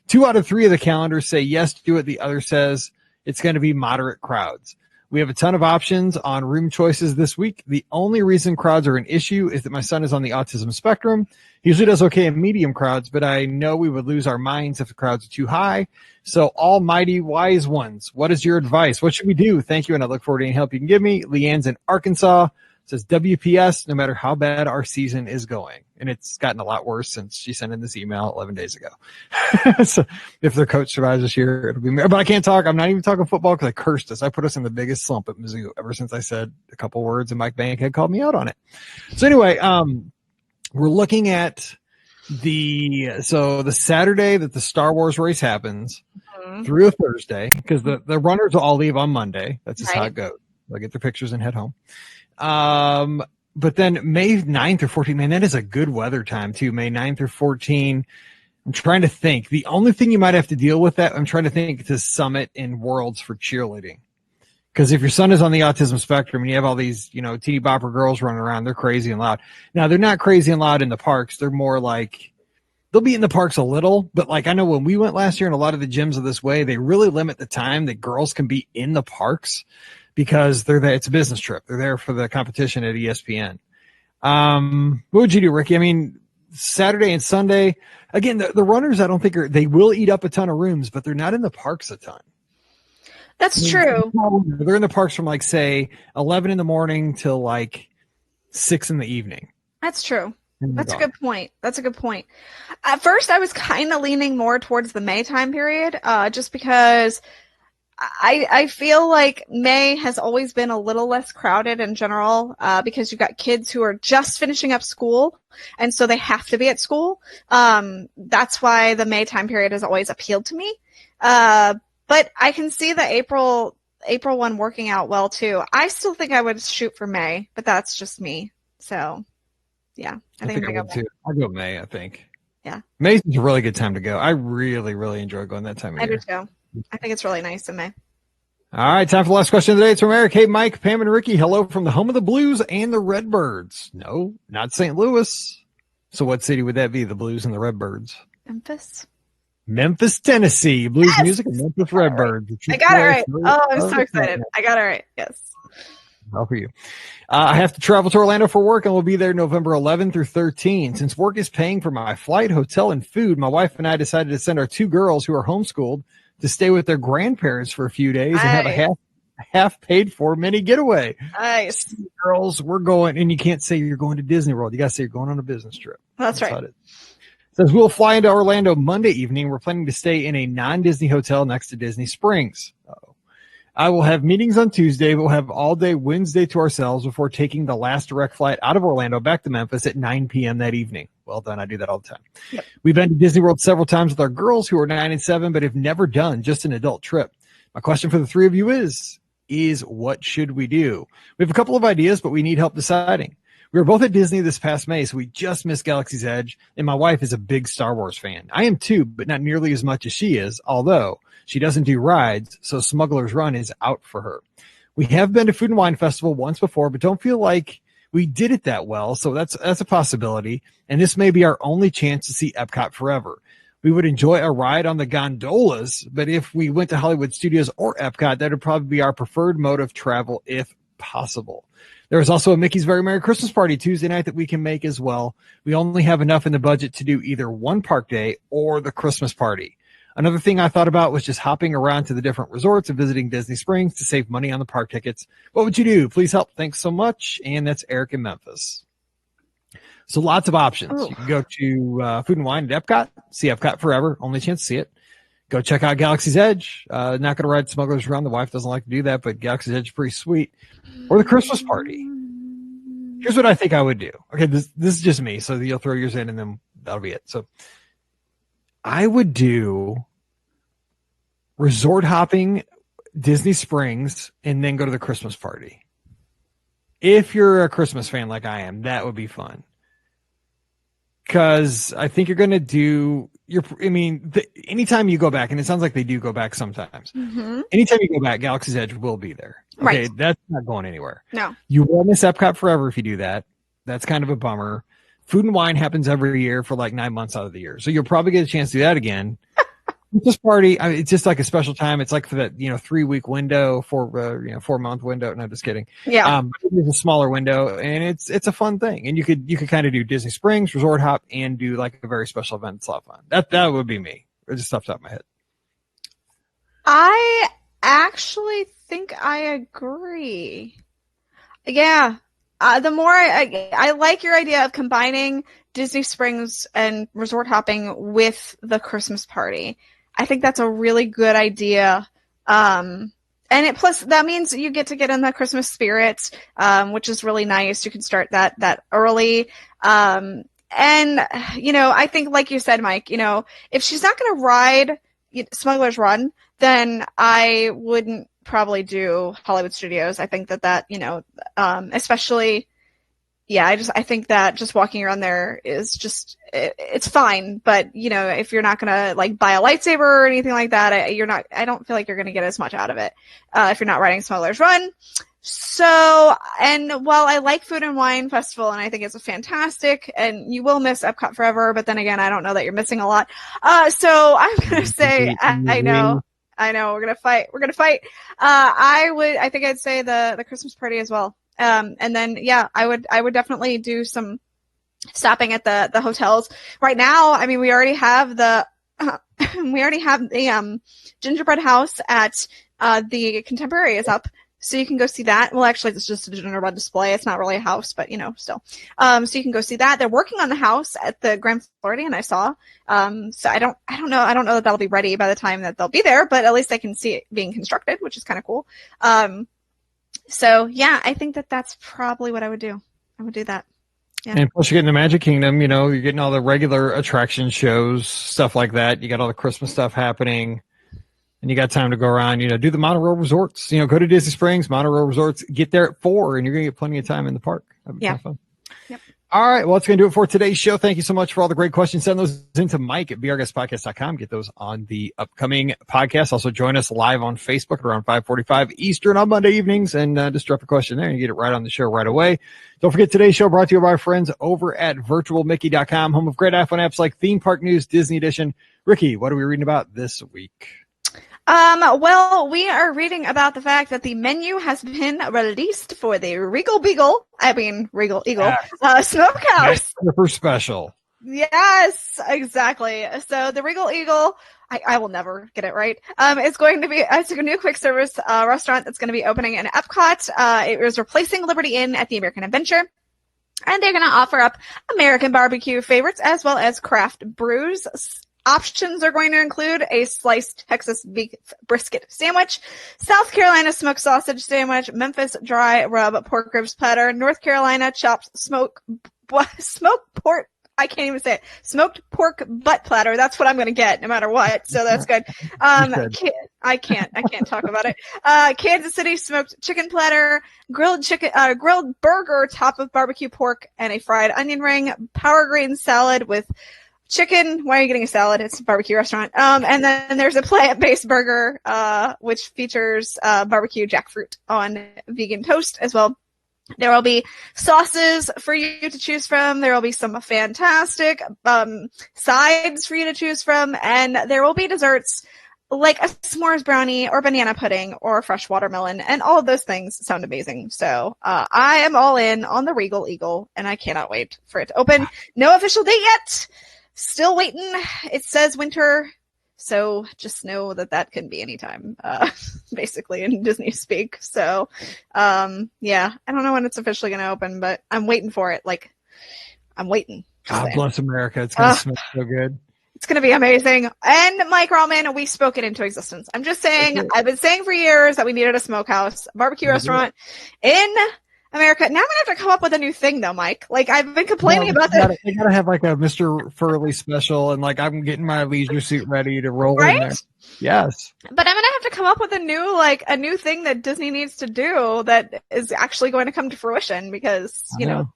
2 out of 3 of the calendars say yes, do it. The other says it's going to be moderate crowds. We have a ton of options on room choices this week. The only reason crowds are an issue is that my son is on the autism spectrum. He usually does okay in medium crowds, but I know we would lose our minds if the crowds are too high. So almighty wise ones, what is your advice? What should we do? Thank you, and I look forward to any help you can give me. Leanne's in Arkansas. Says WPS, no matter how bad our season is going. And it's gotten a lot worse since she sent in this email 11 days ago. So if their coach survives this year, it'll be, but I can't talk. I'm not even talking football because I cursed us. I put us in the biggest slump at Mizzou ever since I said a couple words and Mike Bankhead called me out on it. So anyway, we're looking at the Saturday that the Star Wars race happens through a Thursday because the runners will all leave on Monday. That's just how it goes. They'll get their pictures and head home. But then May 9th or 14th, man, that is a good weather time too. May 9th or 14th. I'm trying to think. The only thing you might have to deal with that, I'm trying to think to Summit in Worlds for cheerleading. Because if your son is on the autism spectrum and you have all these, teeny bopper girls running around, they're crazy and loud. Now they're not crazy and loud in the parks. They're more like, they'll be in the parks a little, but like I know when we went last year and a lot of the gyms of this way, they really limit the time that girls can be in the parks. Because they're there, it's a business trip. They're there for the competition at ESPN. What would you do, Ricky? I mean, Saturday and Sunday, again, the runners, I don't think they will eat up a ton of rooms, but they're not in the parks a ton. That's true. They're in the parks from say 11 in the morning till 6 in the evening. That's true. That's a good point. At first, I was kind of leaning more towards the May time period, just because I feel like May has always been a little less crowded in general, because you've got kids who are just finishing up school, and so they have to be at school. That's why the May time period has always appealed to me. But I can see the April one working out well too. I still think I would shoot for May, but that's just me. So, yeah, I think I'm gonna go May. I'll go May, I think. Yeah. May's a really good time to go. I really, really enjoy going that time of year. I do too. I think it's really nice in May. All right, time for the last question of the day. It's from Eric. Hey, Mike, Pam, and Ricky. Hello from the home of the Blues and the Redbirds. No, not St. Louis. So what city would that be, the Blues and the Redbirds? Memphis, Tennessee. Blues music and Memphis Redbirds. I got it right. Oh, I'm so excited. I got it right. Yes. Well for you. I have to travel to Orlando for work and we'll be there November 11 through 13. Since work is paying for my flight, hotel, and food, my wife and I decided to send our 2 girls who are homeschooled to stay with their grandparents for a few days and have a half paid for mini getaway. Nice. Girls, we're going, and you can't say you're going to Disney World. You got to say you're going on a business trip. That's right. It says we'll fly into Orlando Monday evening. We're planning to stay in a non-Disney hotel next to Disney Springs. I will have meetings on Tuesday. We'll have all day Wednesday to ourselves before taking the last direct flight out of Orlando back to Memphis at 9 p.m. that evening. Well done. I do that all the time. Yep. We've been to Disney World several times with our girls who are 9 and 7, but have never done just an adult trip. My question for the 3 of you is what should we do? We have a couple of ideas, but we need help deciding. We were both at Disney this past May, so we just missed Galaxy's Edge, and my wife is a big Star Wars fan. I am too, but not nearly as much as she is, although she doesn't do rides, so Smuggler's Run is out for her. We have been to Food and Wine Festival once before, but don't feel like we did it that well, so that's a possibility, and this may be our only chance to see Epcot forever. We would enjoy a ride on the gondolas, but if we went to Hollywood Studios or Epcot, that would probably be our preferred mode of travel if possible. There is also a Mickey's Very Merry Christmas Party Tuesday night that we can make as well. We only have enough in the budget to do either one park day or the Christmas party. Another thing I thought about was just hopping around to the different resorts and visiting Disney Springs to save money on the park tickets. What would you do? Please help. Thanks so much. And that's Eric in Memphis. So lots of options. You can go to Food and Wine at Epcot, see Epcot forever, only chance to see it. go check out Galaxy's Edge. Not going to ride Smuggler's Run. The wife doesn't like to do that, but Galaxy's Edge is pretty sweet. Or the Christmas party. Here's what I think I would do. Okay, this is just me, so you'll throw yours in and then that'll be it. So I would do resort hopping, Disney Springs, and then go to the Christmas party. If you're a Christmas fan like I am, that would be fun. Because I think you're going to do anytime you go back, and it sounds like they do go back sometimes. Mm-hmm. Anytime you go back, Galaxy's Edge will be there. Okay, right. That's not going anywhere. No. You will miss Epcot forever if you do that. That's kind of a bummer. Food and wine happens every year for like 9 months out of the year. So you'll probably get a chance to do that again. This party, I mean, it's just like a special time. It's like for that, 3-week window, 4-month window. No, just kidding. Yeah. It's a smaller window and it's a fun thing. And you could kind of do Disney Springs, resort hop, and do like a very special event. It's a lot of fun. That would be me. It just off the top of my head. I actually think I agree. Yeah. The more I like your idea of combining Disney Springs and resort hopping with the Christmas party. I think that's a really good idea. And plus that means you get in the Christmas spirit, which is really nice. You can start that early. And I think like you said, Mike, if she's not going to ride Smuggler's Run, then I wouldn't probably do Hollywood Studios. I think that especially, yeah, I think that just walking around there is just, it's fine. But, if you're not going to like buy a lightsaber or anything like that, I don't feel like you're going to get as much out of it, if you're not riding Smuggler's Run. So, and while I like Food and Wine Festival and I think it's fantastic and you will miss Epcot forever, but then again, I don't know that you're missing a lot. So I'm going to say, I know, we're going to fight. I think I'd say the Christmas party as well. And then, yeah, I would definitely do some stopping at the hotels right now. I mean, we already have the gingerbread house at, the Contemporary is up. So you can go see that. Well, actually, it's just a gingerbread display. It's not really a house, but still. So you can go see that. They're working on the house at the Grand Floridian, I saw. So I don't know. I don't know that that'll be ready by the time that they'll be there, but at least I can see it being constructed, which is kind of cool. So yeah, I think that's probably what I would do. I would do that. Yeah. And plus you're getting the Magic Kingdom, you're getting all the regular attraction shows, stuff like that. You got all the Christmas stuff happening. And you got time to go around, do the monorail resorts, go to Disney Springs, monorail resorts, get there at 4 and you're going to get plenty of time in the park. That'd be kind of fun. Yep. All right. Well, that's going to do it for today's show. Thank you so much for all the great questions. Send those into Mike at beourguestpodcast.com. Get those on the upcoming podcast. Also join us live on Facebook at around 5:45 Eastern on Monday evenings and just drop a question there and you get it right on the show right away. Don't forget today's show brought to you by our friends over at virtualmickey.com, home of great iPhone apps like Theme Park News, Disney Edition. Ricky, what are we reading about this week? Well, we are reading about the fact that the menu has been released for the Regal Eagle Smokehouse. Super special. Yes, exactly. So the Regal Eagle, I will never get it right. It's a new quick service, restaurant that's going to be opening in Epcot. It is replacing Liberty Inn at the American Adventure. And they're going to offer up American barbecue favorites as well as craft brews. Options are going to include a sliced Texas beef brisket sandwich, South Carolina smoked sausage sandwich, Memphis dry rub pork ribs platter, North Carolina chopped smoked pork. I can't even say it. Smoked pork butt platter. That's what I'm going to get no matter what. So that's good. I can't talk about it. Kansas City smoked chicken platter, grilled burger top of barbecue pork and a fried onion ring, power green salad with chicken. Why are you getting a salad? It's a barbecue restaurant. And then there's a plant-based burger, which features, barbecue jackfruit on vegan toast as well. There will be sauces for you to choose from. There will be some fantastic, sides for you to choose from. And there will be desserts like a s'mores brownie or banana pudding or fresh watermelon. And all of those things sound amazing. So, I am all in on the Regal Eagle and I cannot wait for it to open. No official date yet. Still waiting. It says winter, so just know that can be anytime, basically in Disney speak. So, yeah, I don't know when it's officially going to open, but I'm waiting for it. I'm waiting. God bless America. It's going to smell so good. It's going to be amazing. And Mike Roman, we spoke it into existence. I'm just saying, I've been saying for years that we needed a smokehouse, a barbecue restaurant in America. Now I'm going to have to come up with a new thing though, Mike. Like I've been complaining about this. They gotta have like a Mr. Furley special, and like I'm getting my leisure suit ready to roll in there. Yes. But I'm going to have to come up with a new thing that Disney needs to do that is actually going to come to fruition because,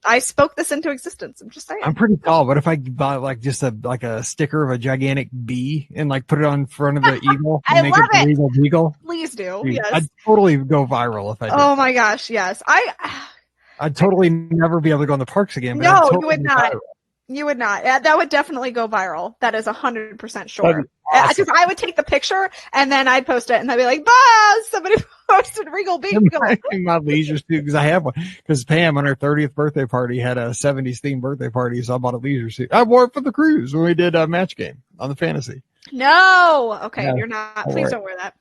I spoke this into existence. I'm just saying. I'm pretty tall. What if I buy like just a sticker of a gigantic bee and like put it on front of the eagle? And I love it. The Eagle Beagle? Please do. Dude, yes. I'd totally go viral if I did. Oh my gosh. Yes. I'd totally never be able to go in the parks again. But no, totally you would not. viral. You would not. That would definitely go viral. That is 100% sure. Awesome. Because I would take the picture and then I'd post it and I'd be like, "Bah! Somebody posted Regal Beagle." My leisure suit because I have one. Because Pam on her 30th birthday party had a 70s themed birthday party, so I bought a leisure suit. I wore it for the cruise when we did a match game on the fantasy. No, okay, Yeah. You're not. Please don't wear that.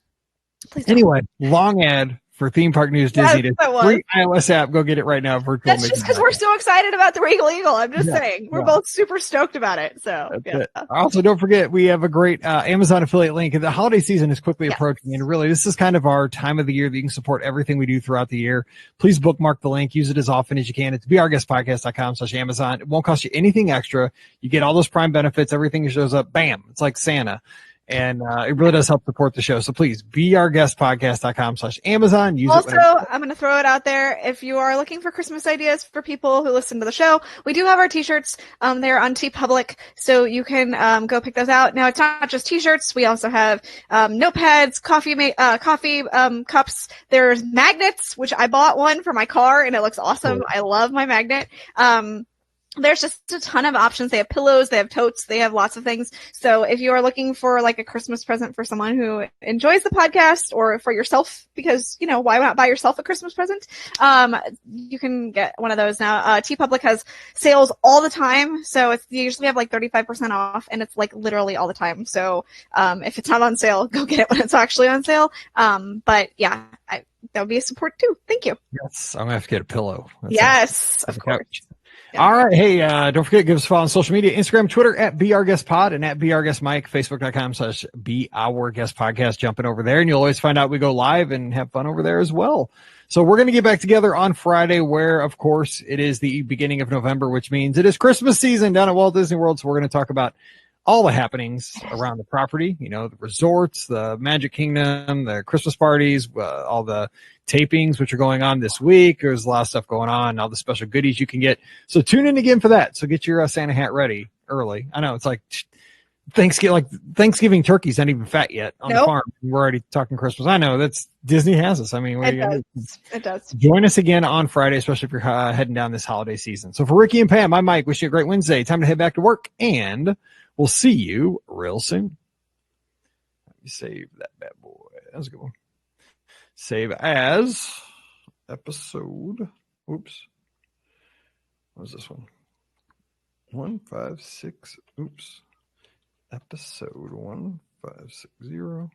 Please don't. Anyway, long ad for Theme Park News Disney. Yes, Free iOS app. Go get it right now. Virtual. That's just because we're so excited about the Regal Eagle. I'm just saying. We're both super stoked about it. So, Also, don't forget, we have a great Amazon affiliate link. The holiday season is quickly approaching, and really, this is kind of our time of the year that you can support everything we do throughout the year. Please bookmark the link. Use it as often as you can. It's beourguestpodcast.com/Amazon. It won't cost you anything extra. You get all those Prime benefits. Everything shows up. Bam. It's like Santa. And it really does help support the show. So please, beourguestpodcast.com/Amazon. Use also, it. I'm going to throw it out there. If you are looking for Christmas ideas for people who listen to the show, we do have our t-shirts. They're on TeePublic, so you can go pick those out. Now, it's not just t-shirts. We also have notepads, coffee cups. There's magnets, which I bought one for my car, and it looks awesome. Cool. I love my magnet. There's just a ton of options. They have pillows, they have totes, they have lots of things. So if you are looking for like a Christmas present for someone who enjoys the podcast or for yourself, because, why not buy yourself a Christmas present? You can get one of those now. TeePublic has sales all the time. So they usually have like 35% off and it's like literally all the time. So, if it's not on sale, go get it when it's actually on sale. But yeah, that would be a support too. Thank you. Yes. I'm going to have to get a pillow. Yes, of course. Yeah. All right. Hey, don't forget, give us a follow on social media, Instagram, Twitter @BeOurGuestPod and @BeOurGuestMike, Facebook.com/BeOurGuestPodcast. Jumping over there, and you'll always find out we go live and have fun over there as well. So we're going to get back together on Friday where, of course, it is the beginning of November, which means it is Christmas season down at Walt Disney World. So we're going to talk about all the happenings around the property, the resorts, the Magic Kingdom, the Christmas parties, all the tapings, which are going on this week. There's a lot of stuff going on, all the special goodies you can get. So tune in again for that. So get your Santa hat ready early. I know it's like Thanksgiving turkey's not even fat yet on the farm. We're already talking Christmas. I know that's Disney has us. I mean, it does. Join us again on Friday, especially if you're heading down this holiday season. So for Ricky and Pam, I'm Mike. Wish you a great Wednesday. Time to head back to work, and we'll see you real soon. Let me save that bad boy. That was a good one. Save as episode. Oops. What was this one? 156. Oops. Episode 1560.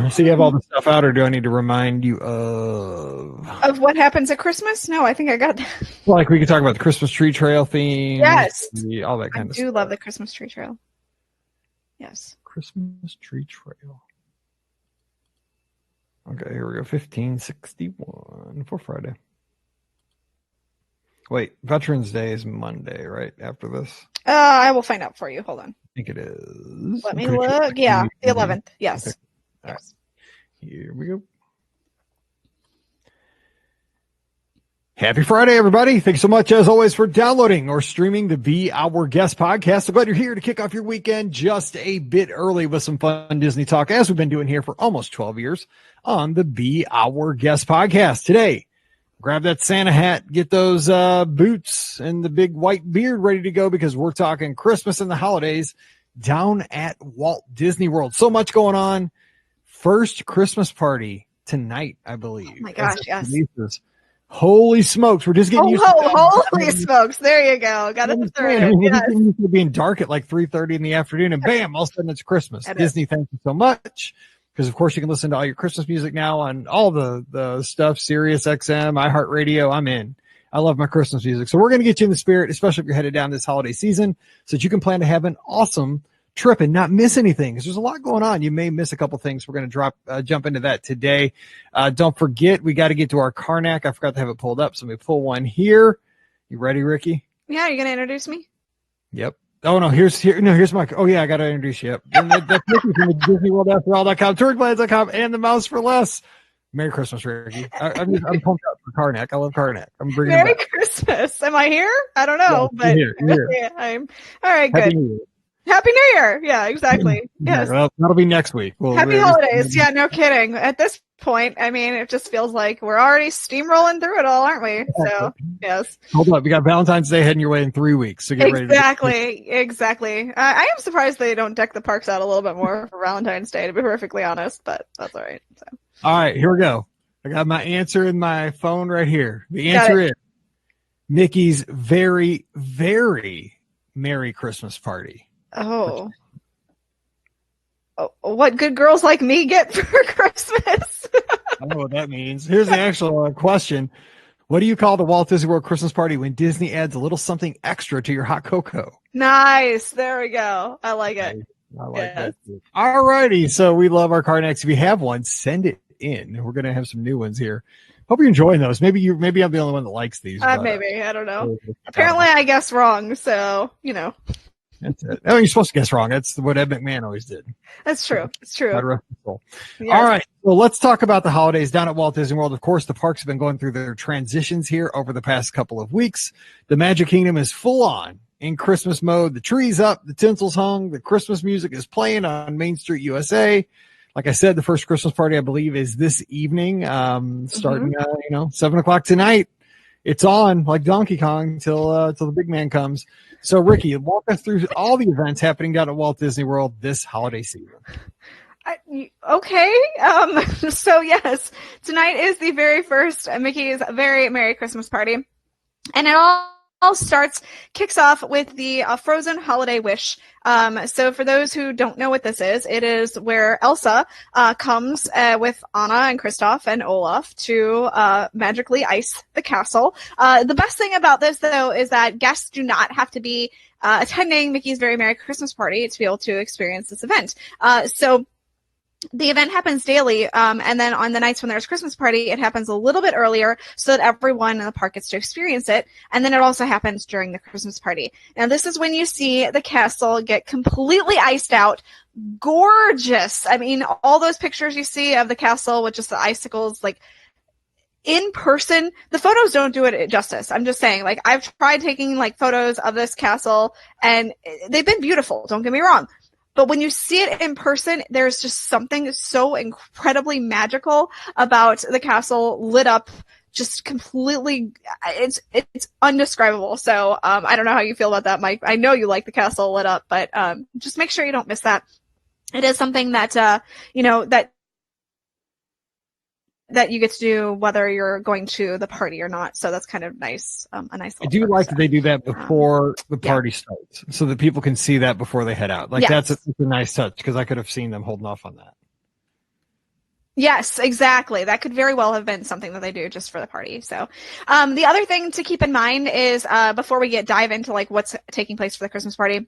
So you have all the stuff out, or do I need to remind you of what happens at Christmas? No, I think I got that. Well, like we could talk about the Christmas tree trail theme. Yes. All that kind of stuff. I do love the Christmas tree trail. Yes. Christmas tree trail. Okay, here we go. 1561 for Friday. Wait, Veterans Day is Monday, right? After this? I will find out for you. Hold on. I think it is. Let me look. Yeah, the 11th. Yes. Okay. All right. Here we go. Happy Friday, everybody. Thanks so much, as always, for downloading or streaming the Be Our Guest podcast. So glad you're here to kick off your weekend just a bit early with some fun Disney talk, as we've been doing here for almost 12 years on the Be Our Guest podcast. Today, grab that Santa hat, get those boots and the big white beard ready to go, because we're talking Christmas and the holidays down at Walt Disney World. So much going on. First Christmas party tonight, I believe. Oh my gosh, yes. Holy smokes, we're just getting used to it. Holy smokes. There you go. Got it. We're just getting used to being dark at like 3:30 in the afternoon, and bam, all of a sudden it's Christmas. Disney, thank you so much. Because, of course, you can listen to all your Christmas music now on all the stuff, Sirius XM, iHeartRadio. I'm in. I love my Christmas music. So we're going to get you in the spirit, especially if you're headed down this holiday season, so that you can plan to have an awesome trip and not miss anything, because there's a lot going on. You may miss a couple things. We're going to jump into that today. Don't forget, we got to get to our Karnak. I forgot to have it pulled up, so let me pull one here. You ready, Ricky? Yeah, you're going to introduce me? Yep. Oh, no, here's my, oh yeah, I got to introduce you. Yep. And that's Ricky from the Disney World AfterAll.com, touringplans.com, and the Mouse for Less. Merry Christmas, Ricky. I'm pumped up for Karnak. I love Karnak. I'm bringing Merry back. Christmas. Am I here? I don't know, but you're here. Yeah, I'm all right. Good. Happy New Year. Happy New Year. Yeah, exactly. Yes. Well, that'll be next week. Happy holidays. Yeah, no kidding. At this point, I mean, it just feels like we're already steamrolling through it all, aren't we? So, yes. Hold up. We got Valentine's Day heading your way in 3 weeks. So get ready. Exactly. I am surprised they don't deck the parks out a little bit more for Valentine's Day, to be perfectly honest, but that's all right. So. All right, here we go. I got my answer in my phone right here. The answer is Mickey's very, very Merry Christmas Party. Oh, what good girls like me get for Christmas? I don't know what that means. Here's the actual question. What do you call the Walt Disney World Christmas Party when Disney adds a little something extra to your hot cocoa? Nice. There we go. I like it. I like that. All righty. So we love our Karnaks. If you have one, send it in. We're going to have some new ones here. Hope you're enjoying those. Maybe I'm the only one that likes these. Maybe. I don't know. Apparently I guessed wrong. So, That's it. Oh, you're supposed to guess wrong. That's what Ed McMahon always did. That's true. It's true. Yes. All right. Well, let's talk about the holidays down at Walt Disney World. Of course, the parks have been going through their transitions here over the past couple of weeks. The Magic Kingdom is full on in Christmas mode. The tree's up, the tinsel's hung, the Christmas music is playing on Main Street USA. Like I said, the first Christmas party, I believe, is this evening, starting, 7:00 tonight. It's on like Donkey Kong till the big man comes. So, Ricky, walk us through all the events happening down at Walt Disney World this holiday season. Okay. So, yes, tonight is the very first Mickey's Very Merry Christmas Party. And it all kicks off with the Frozen Holiday Wish. So for those who don't know what this is, it is where Elsa comes with Anna and Kristoff and Olaf to magically ice the castle. The best thing about this, though, is that guests do not have to be attending Mickey's Very Merry Christmas Party to be able to experience this event. So the event happens daily, and then on the nights when there's Christmas party, it happens a little bit earlier so that everyone in the park gets to experience it. And then it also happens during the Christmas party. Now, this is when you see the castle get completely iced out. Gorgeous. I mean, all those pictures you see of the castle with just the icicles, like, in person, the photos don't do it justice. I'm just saying, like, I've tried taking, like, photos of this castle, and they've been beautiful. Don't get me wrong. But when you see it in person, there's just something so incredibly magical about the castle lit up, just completely, it's undescribable. So, I don't know how you feel about that, Mike. I know you like the castle lit up, but, just make sure you don't miss that. It is something that, that you get to do whether you're going to the party or not. So that's kind of nice. A nice. I do like that they do that before the party starts, so that people can see that before they head out. Like that's a nice touch, because I could have seen them holding off on that. Yes, exactly. That could very well have been something that they do just for the party. So, the other thing to keep in mind is, before we dive into like what's taking place for the Christmas party,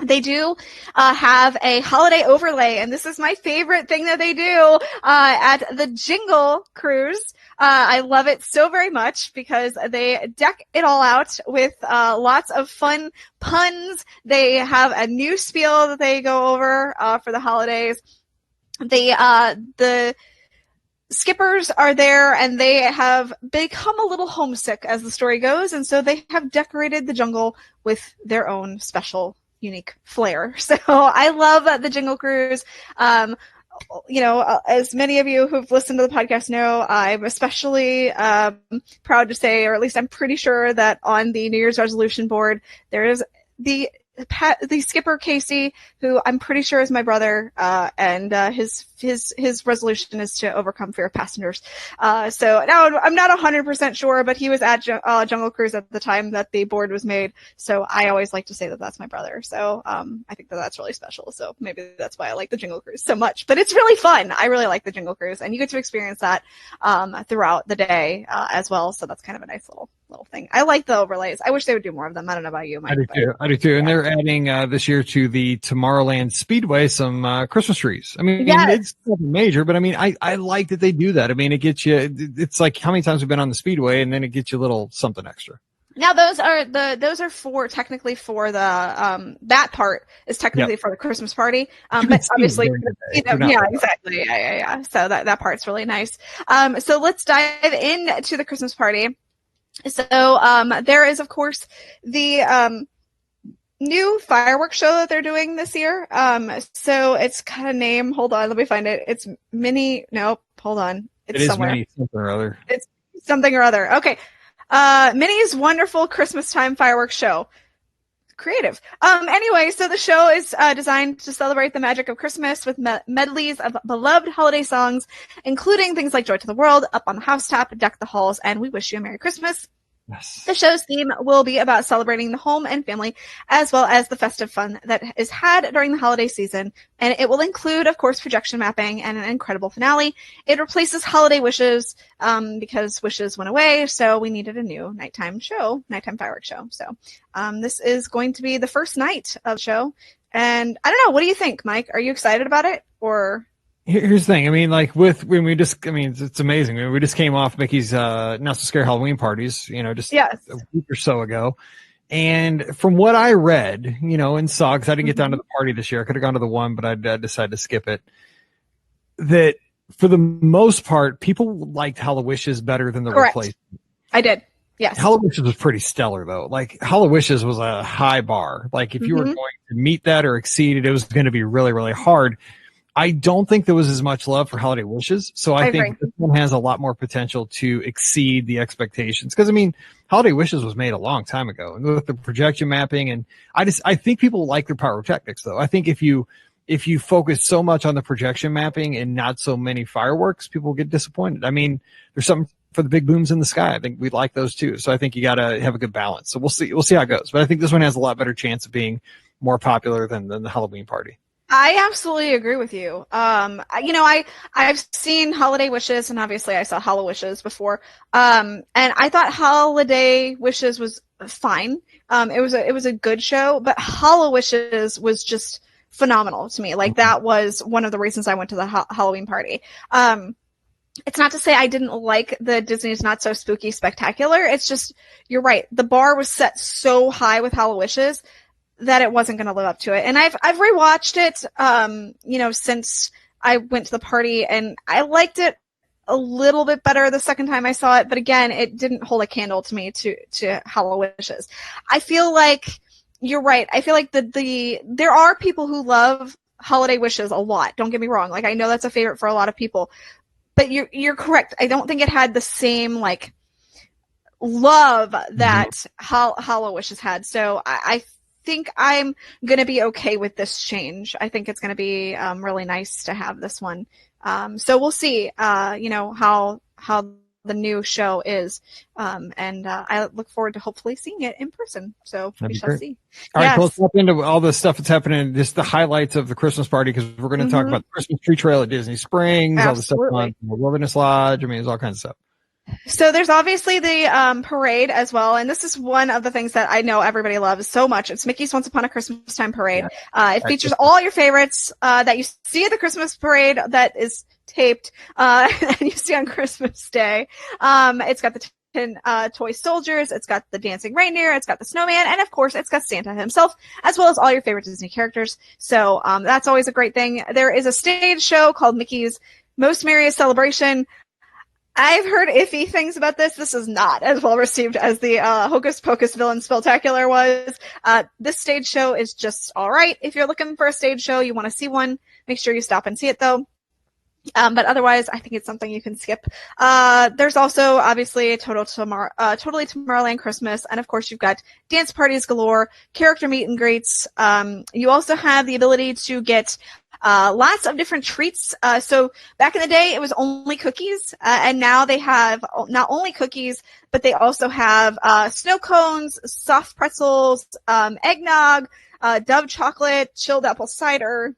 they do have a holiday overlay, and this is my favorite thing that they do at the Jingle Cruise. I love it so very much because they deck it all out with lots of fun puns. They have a new spiel that they go over for the holidays. The skippers are there, and they have become a little homesick as the story goes, and so they have decorated the jungle with their own special unique flair. So I love the Jingle Cruise. As many of you who've listened to the podcast know, I'm especially proud to say, or at least I'm pretty sure that on the New Year's resolution board, there is the skipper Casey, who I'm pretty sure is my brother, and his resolution is to overcome fear of passengers. So now I'm not 100% sure, but he was at Jungle Cruise at the time that the board was made. So I always like to say that that's my brother. So I think that that's really special. So maybe that's why I like the Jingle Cruise so much. But it's really fun. I really like the Jingle Cruise, and you get to experience that throughout the day as well. So that's kind of a nice little little thing. I like the overlays. I wish they would do more of them. I don't know about you, Mike. I do too. And they're adding this year to the Tomorrowland Speedway some Christmas trees. I mean, it's nothing major, but I mean, I like that they do that. I mean, it gets you. It's like how many times we've been on the Speedway, and then it gets you a little something extra. Now those are technically for the that part is technically for the Christmas party. But obviously, exactly. Yeah. So that part's really nice. So let's dive into the Christmas party. So there is of course the new fireworks show that they're doing this year. So it's got a name. Hold on, let me find it. It's Mini. Nope. Hold on. It's somewhere. Mini something or other. It's something or other. Okay. Minnie's Wonderful Christmas Time Fireworks Show. Creative. Anyway, so the show is designed to celebrate the magic of Christmas with medleys of beloved holiday songs, including things like Joy to the World, Up on the Housetop, Deck the Halls, and We Wish You a Merry Christmas. Yes. The show's theme will be about celebrating the home and family, as well as the festive fun that is had during the holiday season. And it will include, of course, projection mapping and an incredible finale. It replaces Holiday Wishes, because Wishes went away. So we needed a new nighttime fireworks show. So, this is going to be the first night of the show. And I don't know. What do you think, Mike? Are you excited about it or? Here's the thing. I mean, like it's amazing. I mean, we just came off Mickey's Not So Scary Halloween parties, just a week or so ago. And from what I read, and saw, because I didn't get down to the party this year, I could have gone to the one, but I decided to skip it. That for the most part, people liked HalloWishes better than the replacement. I did. Yes. HalloWishes was pretty stellar though. Like HalloWishes was a high bar. Like if you were going to meet that or exceed it, it was going to be really, really hard. I don't think there was as much love for Holiday Wishes, so I think this one has a lot more potential to exceed the expectations. Because I mean, Holiday Wishes was made a long time ago, and with the projection mapping, and I think people like their pyrotechnics though. I think if you focus so much on the projection mapping and not so many fireworks, people get disappointed. I mean, there's something for the big booms in the sky. I think we like those too. So I think you got to have a good balance. So we'll see how it goes. But I think this one has a lot better chance of being more popular than the Halloween party. I absolutely agree with you. I've seen Holiday Wishes, and obviously I saw HalloWishes before. And I thought Holiday Wishes was fine. It was a good show, but HalloWishes was just phenomenal to me. Like that was one of the reasons I went to the Halloween party. It's not to say I didn't like the Disney's Not So Spooky Spectacular. It's just, you're right. The bar was set so high with HalloWishes that it wasn't going to live up to it. And I've rewatched it, since I went to the party, and I liked it a little bit better the second time I saw it. But again, it didn't hold a candle to me to HalloWishes. I feel like you're right. I feel like there are people who love Holiday Wishes a lot. Don't get me wrong. Like I know that's a favorite for a lot of people, but you're correct. I don't think it had the same like love that HalloWishes had. So I think I'm going to be okay with this change. I think it's going to be really nice to have this one. So we'll see, how the new show is. And I look forward to hopefully seeing it in person. So we shall see. All right, so let's hop into all the stuff that's happening, just the highlights of the Christmas party, because we're going to talk about the Christmas tree trail at Disney Springs, all the stuff on the Wilderness Lodge. I mean, there's all kinds of stuff. So there's obviously the parade as well, and this is one of the things that I know everybody loves so much. It's Mickey's Once Upon a Christmas Time parade. It features all your favorites that you see at the Christmas parade that is taped and you see on Christmas Day. It's got the 10 toy soldiers, it's got the dancing reindeer, it's got the snowman, and of course it's got Santa himself, as well as all your favorite Disney characters. So that's always a great thing. There is a stage show called Mickey's Most Merriest Celebration. I've heard iffy things about this. This is not as well received as the Hocus Pocus Villain Spectacular was. This stage show is just all right. If you're looking for a stage show, you want to see one, make sure you stop and see it though. But otherwise, I think it's something you can skip. There's also obviously Totally Tomorrowland Christmas, and of course you've got dance parties galore, character meet and greets. You also have the ability to get lots of different treats. So back in the day, it was only cookies, and now they have not only cookies, but they also have snow cones, soft pretzels, eggnog, Dove chocolate, chilled apple cider.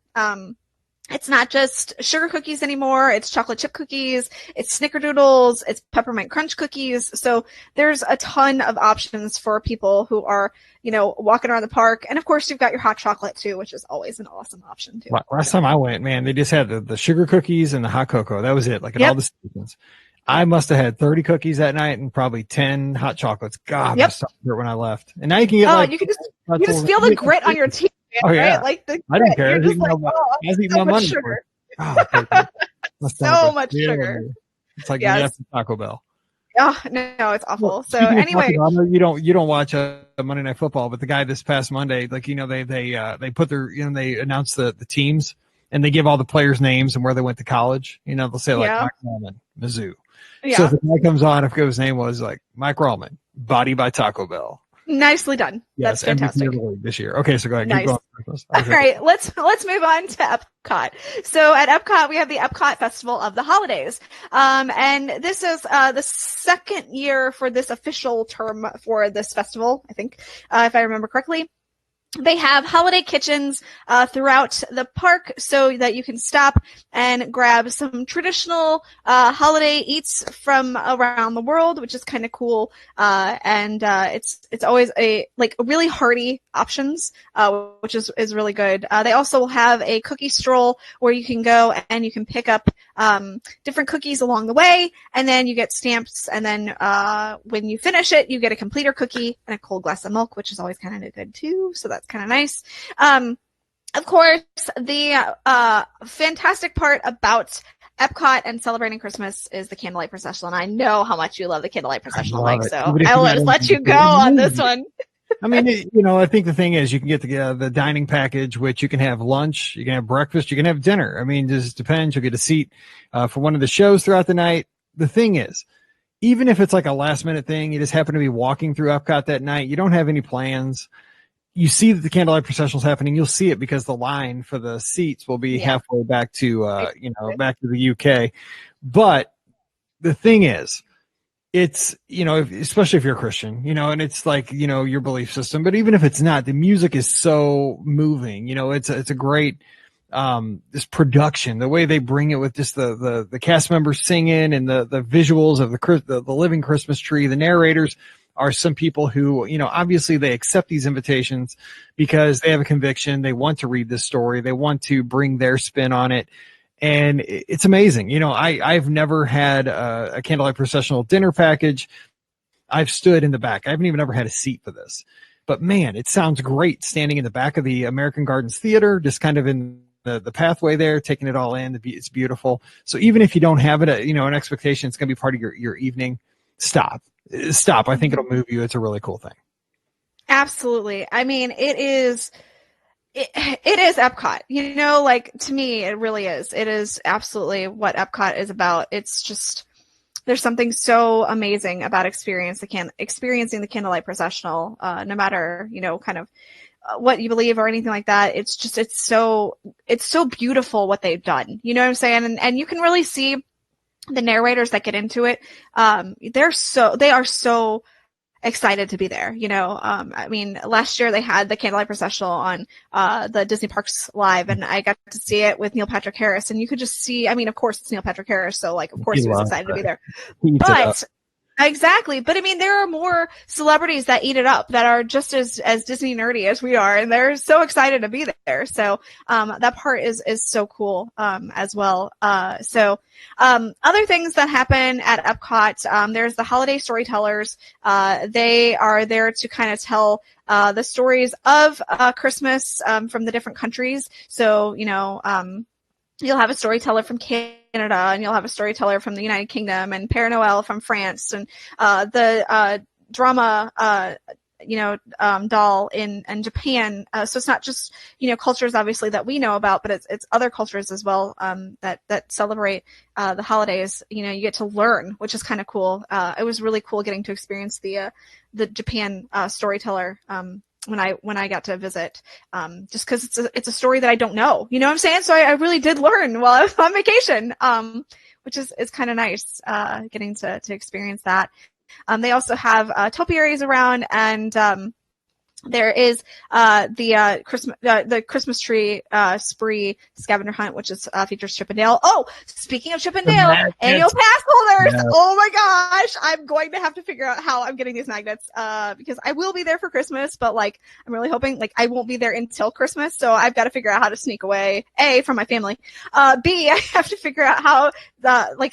It's not just sugar cookies anymore. It's chocolate chip cookies. It's snickerdoodles. It's peppermint crunch cookies. So there's a ton of options for people who are, walking around the park. And of course, you've got your hot chocolate too, which is always an awesome option too. Last time I went, man, they just had the sugar cookies and the hot cocoa. That was it. Like at all the seasons. I must have had 30 cookies that night and probably 10 hot chocolates. God, I was when I left. And now you can get you just feel the grit on your teeth. Oh yeah, right? Like I didn't care. You're just like, so much sugar. So much sugar. It's like after Taco Bell. Oh no, it's awful. So anyway, you don't watch a Monday Night Football, but the guy this past Monday, like they put their they announce the teams and they give all the players' names and where they went to college. They'll say like Mike Rallman, Mizzou. Yeah. So if the guy comes on, I forget what his name was, like Mike Rallman, Body by Taco Bell. Nicely done. Yes, that's fantastic. MVP of the league this year. Okay, so go ahead. Nice. Keep going. All right, let's move on to Epcot. So at Epcot, we have the Epcot Festival of the Holidays. And this is the second year for this official term for this festival, I think, if I remember correctly. They have holiday kitchens throughout the park so that you can stop and grab some traditional holiday eats from around the world, which is kind of cool. And it's always a really hearty options, which is really good. They also will have a cookie stroll where you can go and you can pick up different cookies along the way, and then you get stamps, and then when you finish it, you get a completer cookie and a cold glass of milk, which is always kind of good too. So that's kind of nice. Of course, the fantastic part about Epcot and celebrating Christmas is the candlelight procession. And I know how much you love the candlelight procession, Mike. So I'll just let you go on this one. I mean, I think the thing is you can get the dining package, which you can have lunch, you can have breakfast, you can have dinner. I mean, it just depends. You'll get a seat for one of the shows throughout the night. The thing is, even if it's like a last minute thing, you just happen to be walking through Epcot that night, you don't have any plans. You see that the candlelight procession is happening. You'll see it because the line for the seats will be halfway back to, back to the UK. But the thing is, it's, especially if you're a Christian, and it's like, your belief system, but even if it's not, the music is so moving, it's a great, this production, the way they bring it with just the cast members singing and the visuals of the living Christmas tree. The narrators are some people who, obviously they accept these invitations because they have a conviction. They want to read this story. They want to bring their spin on it. And it's amazing. I've never had a candlelight processional dinner package. I've stood in the back. I haven't even ever had a seat for this. But man, it sounds great standing in the back of the American Gardens Theater, just kind of in the pathway there, taking it all in. It's beautiful. So even if you don't have it, an expectation, it's going to be part of your evening. Stop. I think it'll move you. It's a really cool thing. Absolutely. I mean, it is Epcot, to me, it really is. It is absolutely what Epcot is about. It's just, there's something so amazing about experiencing the candlelight processional, no matter, kind of what you believe or anything like that. It's just, it's so beautiful what they've done. You know what I'm saying? And you can really see the narrators that get into it. They are so excited to be there. I mean, last year they had the candlelight processional on the Disney Parks Live, and I got to see it with Neil Patrick Harris, and you could just see, I mean, of course it's Neil Patrick Harris, so of course he was excited to be there. But exactly. But I mean, there are more celebrities that eat it up that are just as Disney nerdy as we are, and they're so excited to be there. So that part is so cool as well. Other things that happen at Epcot, there's the holiday storytellers. They are there to kind of tell the stories of Christmas from the different countries. So, you'll have a storyteller from Canada, and you'll have a storyteller from the United Kingdom, and Père Noël from France, and the drama doll in Japan. So it's not just cultures obviously that we know about, but it's other cultures as well that celebrate the holidays. You get to learn, which is kind of cool. It was really cool getting to experience the Japan storyteller when I got to visit, just because it's a story that I don't know. You know what I'm saying? So I really did learn while I was on vacation, which is kind of nice, getting to experience that. They also have topiaries around, and There is the Christmas tree spree scavenger hunt, which is features Chip and Dale. Oh, speaking of Chip and Dale, annual pass holders. Yeah. Oh my gosh, I'm going to have to figure out how I'm getting these magnets because I will be there for Christmas, but like I'm really hoping like I won't be there until Christmas, so I've got to figure out how to sneak away. A, from my family. B, I have to figure out how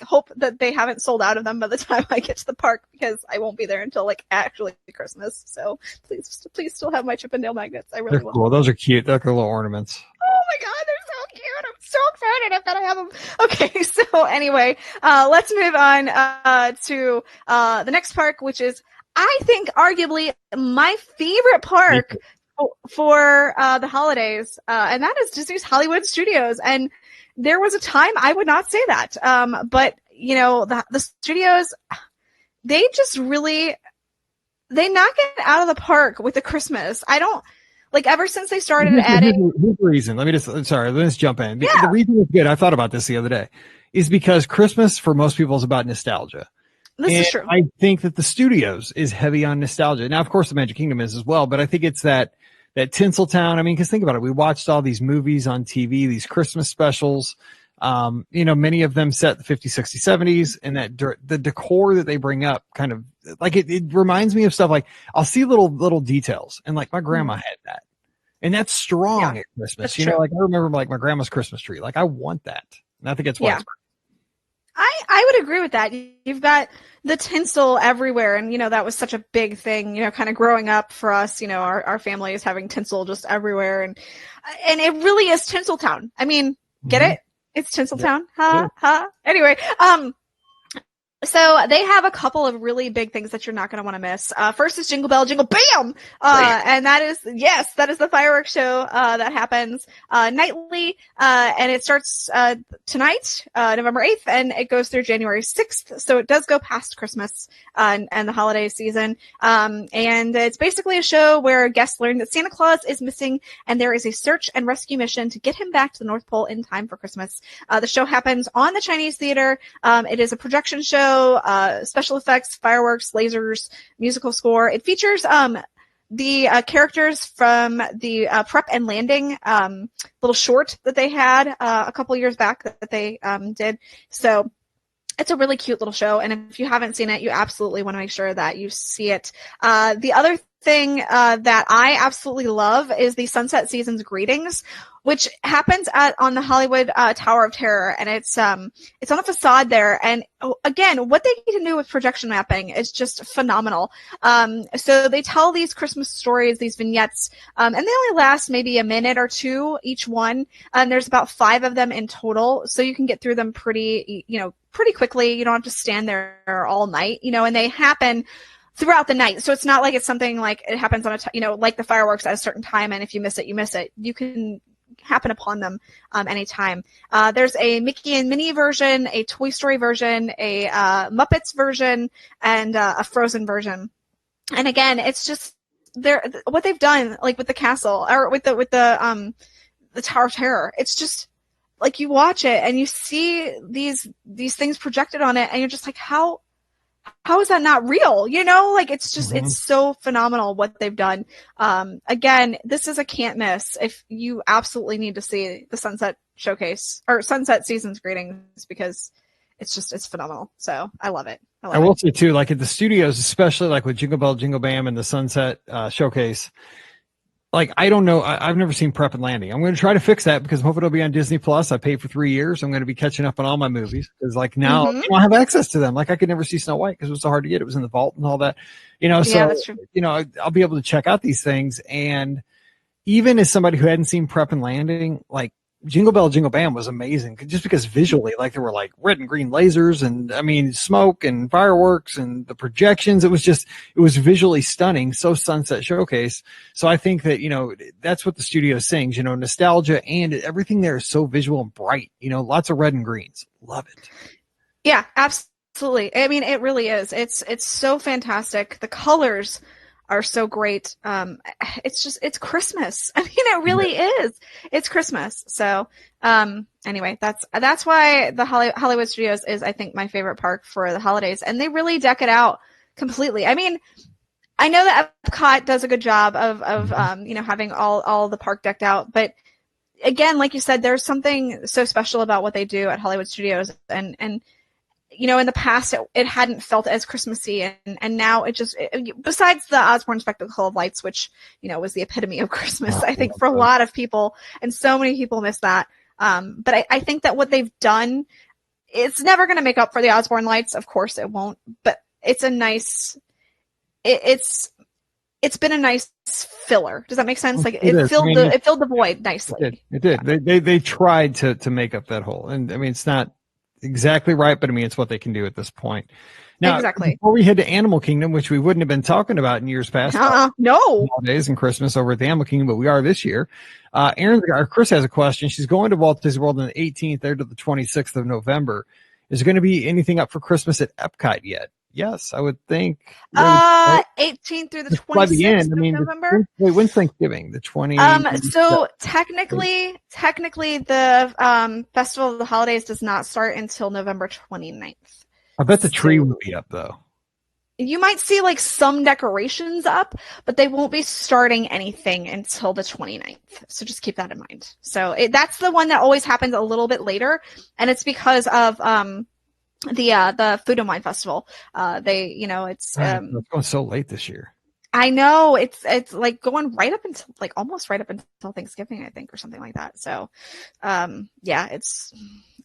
hope that they haven't sold out of them by the time I get to the park because I won't be there until like actually Christmas. So please still have my Chip and Dale magnets. I really will. Cool. Those are cute. They're like little ornaments. Oh my god, they're so cute. I'm so excited. I've got to have them. Okay, so anyway, let's move on to the next park, which is I think arguably my favorite park for the holidays, and that is Disney's Hollywood Studios. And there was a time I would not say that, but you know the studios, they just really. They knock it out of the park with the Christmas. I don't like ever since they started adding. Here's the reason. Let me just jump in. Yeah. The reason it's good, I thought about this the other day, is because Christmas for most people is about nostalgia. This is true. I think that the studios is heavy on nostalgia. Now, of course, the Magic Kingdom is as well, but I think it's that Tinseltown. I mean, because think about it. We watched all these movies on TV, these Christmas specials. Many of them set the 50s, 60s, 70s, and that the decor that they bring up kind of like it reminds me of stuff like I'll see little details and like my grandma had that, and that's strong at Christmas. That's true. Like I remember like my grandma's Christmas tree. Like I want that, and I think it's why. Yeah. I would agree with that. You've got the tinsel everywhere, and that was such a big thing. Kind of growing up for us. Our family is having tinsel just everywhere, and it really is Tinseltown. I mean, get it? It's Tinseltown. Yeah. Ha. Anyway, so they have a couple of really big things that you're not going to want to miss. First is Jingle Bell, Jingle Bam! And that is the fireworks show, that happens, nightly. And it starts, tonight, November 8th, and it goes through January 6th. So it does go past Christmas, and the holiday season. And it's basically a show where guests learn that Santa Claus is missing and there is a search and rescue mission to get him back to the North Pole in time for Christmas. The show happens on the Chinese Theater. It is a projection show. Special effects, fireworks, lasers, musical score. It features the characters from the Prep and Landing little short that they had a couple years back that they did. So it's a really cute little show, and if you haven't seen it, you absolutely want to make sure that you see it. The other thing that I absolutely love is the Sunset Seasons Greetings, which happens on the Hollywood Tower of Terror, and it's on a facade there. And again, what they need to do with projection mapping is just phenomenal. So they tell these Christmas stories, these vignettes, and they only last maybe a minute or two each one. And there's about 5 of them in total, so you can get through them pretty quickly. You don't have to stand there all night, and they happen throughout the night. So it's not like it's something like it happens on like the fireworks at a certain time, and if you miss it, you miss it. You can happen upon them anytime. There's a Mickey and Minnie version, a Toy Story version, a Muppets version, and a Frozen version. And again, it's just what they've done, like with the castle or with the Tower of Terror. It's just like you watch it and you see these things projected on it, and you're just like, how is that not real? Like it's just, it's so phenomenal what they've done. Again, this is a can't miss. If you absolutely need to see the Sunset Showcase or Sunset Seasons Greetings, because it's phenomenal. So I love it. I will say too, like at the studios, especially like with Jingle Bell, Jingle Bam and the Sunset Showcase, like, I don't know. I've never seen Prep and Landing. I'm going to try to fix that because I'm hoping it'll be on Disney Plus. I paid for 3 years. I'm going to be catching up on all my movies because like now I don't have access to them. Like I could never see Snow White because it was so hard to get. It was in the vault and all that, so, that's true. I'll be able to check out these things. And even as somebody who hadn't seen Prep and Landing, like Jingle Bell, Jingle Bam was amazing just because visually, like there were like red and green lasers and smoke and fireworks and the projections. It was visually stunning. So Sunset Showcase. So I think that, that's what the studio sings, nostalgia, and everything there is so visual and bright, lots of red and greens. Love it. Yeah, absolutely. I mean, it really is. It's so fantastic. The colors are so great. It's Christmas. I mean, it really is. It's Christmas. So, anyway, that's why the Hollywood Studios is, I think, my favorite park for the holidays, and they really deck it out completely. I mean, I know that Epcot does a good job of having all the park decked out, but again, like you said, there's something so special about what they do at Hollywood Studios, and in the past it hadn't felt as Christmassy, and now besides the Osborne Spectacle of Lights, which was the epitome of Christmas, I think, for a lot of people, and so many people miss that. But I think that what they've done, it's never going to make up for the Osborne Lights, of course it won't, but it's a nice. It's been a nice filler. Does that make sense? Like it filled the void nicely. It did. They tried to make up that hole, and I mean it's not exactly right, but I mean it's what they can do at this point. Now, exactly. Before we head to Animal Kingdom, which we wouldn't have been talking about in years past, no holidays and Christmas over at the Animal Kingdom, but we are this year. Chris has a question. She's going to Walt Disney World on the 18th there to the 26th of November. Is there going to be anything up for Christmas at Epcot yet? Yes, I would think. 18th through the 26th of November. When's Thanksgiving? The 20th. So technically, the Festival of the Holidays does not start until November 29th. I bet the tree will be up though. You might see like some decorations up, but they won't be starting anything until the 29th. So just keep that in mind. So that's the one that always happens a little bit later, and it's because of the Food and Wine Festival. It's going so late this year. I know it's like going right up until almost right up until Thanksgiving, I think, or something like that. So,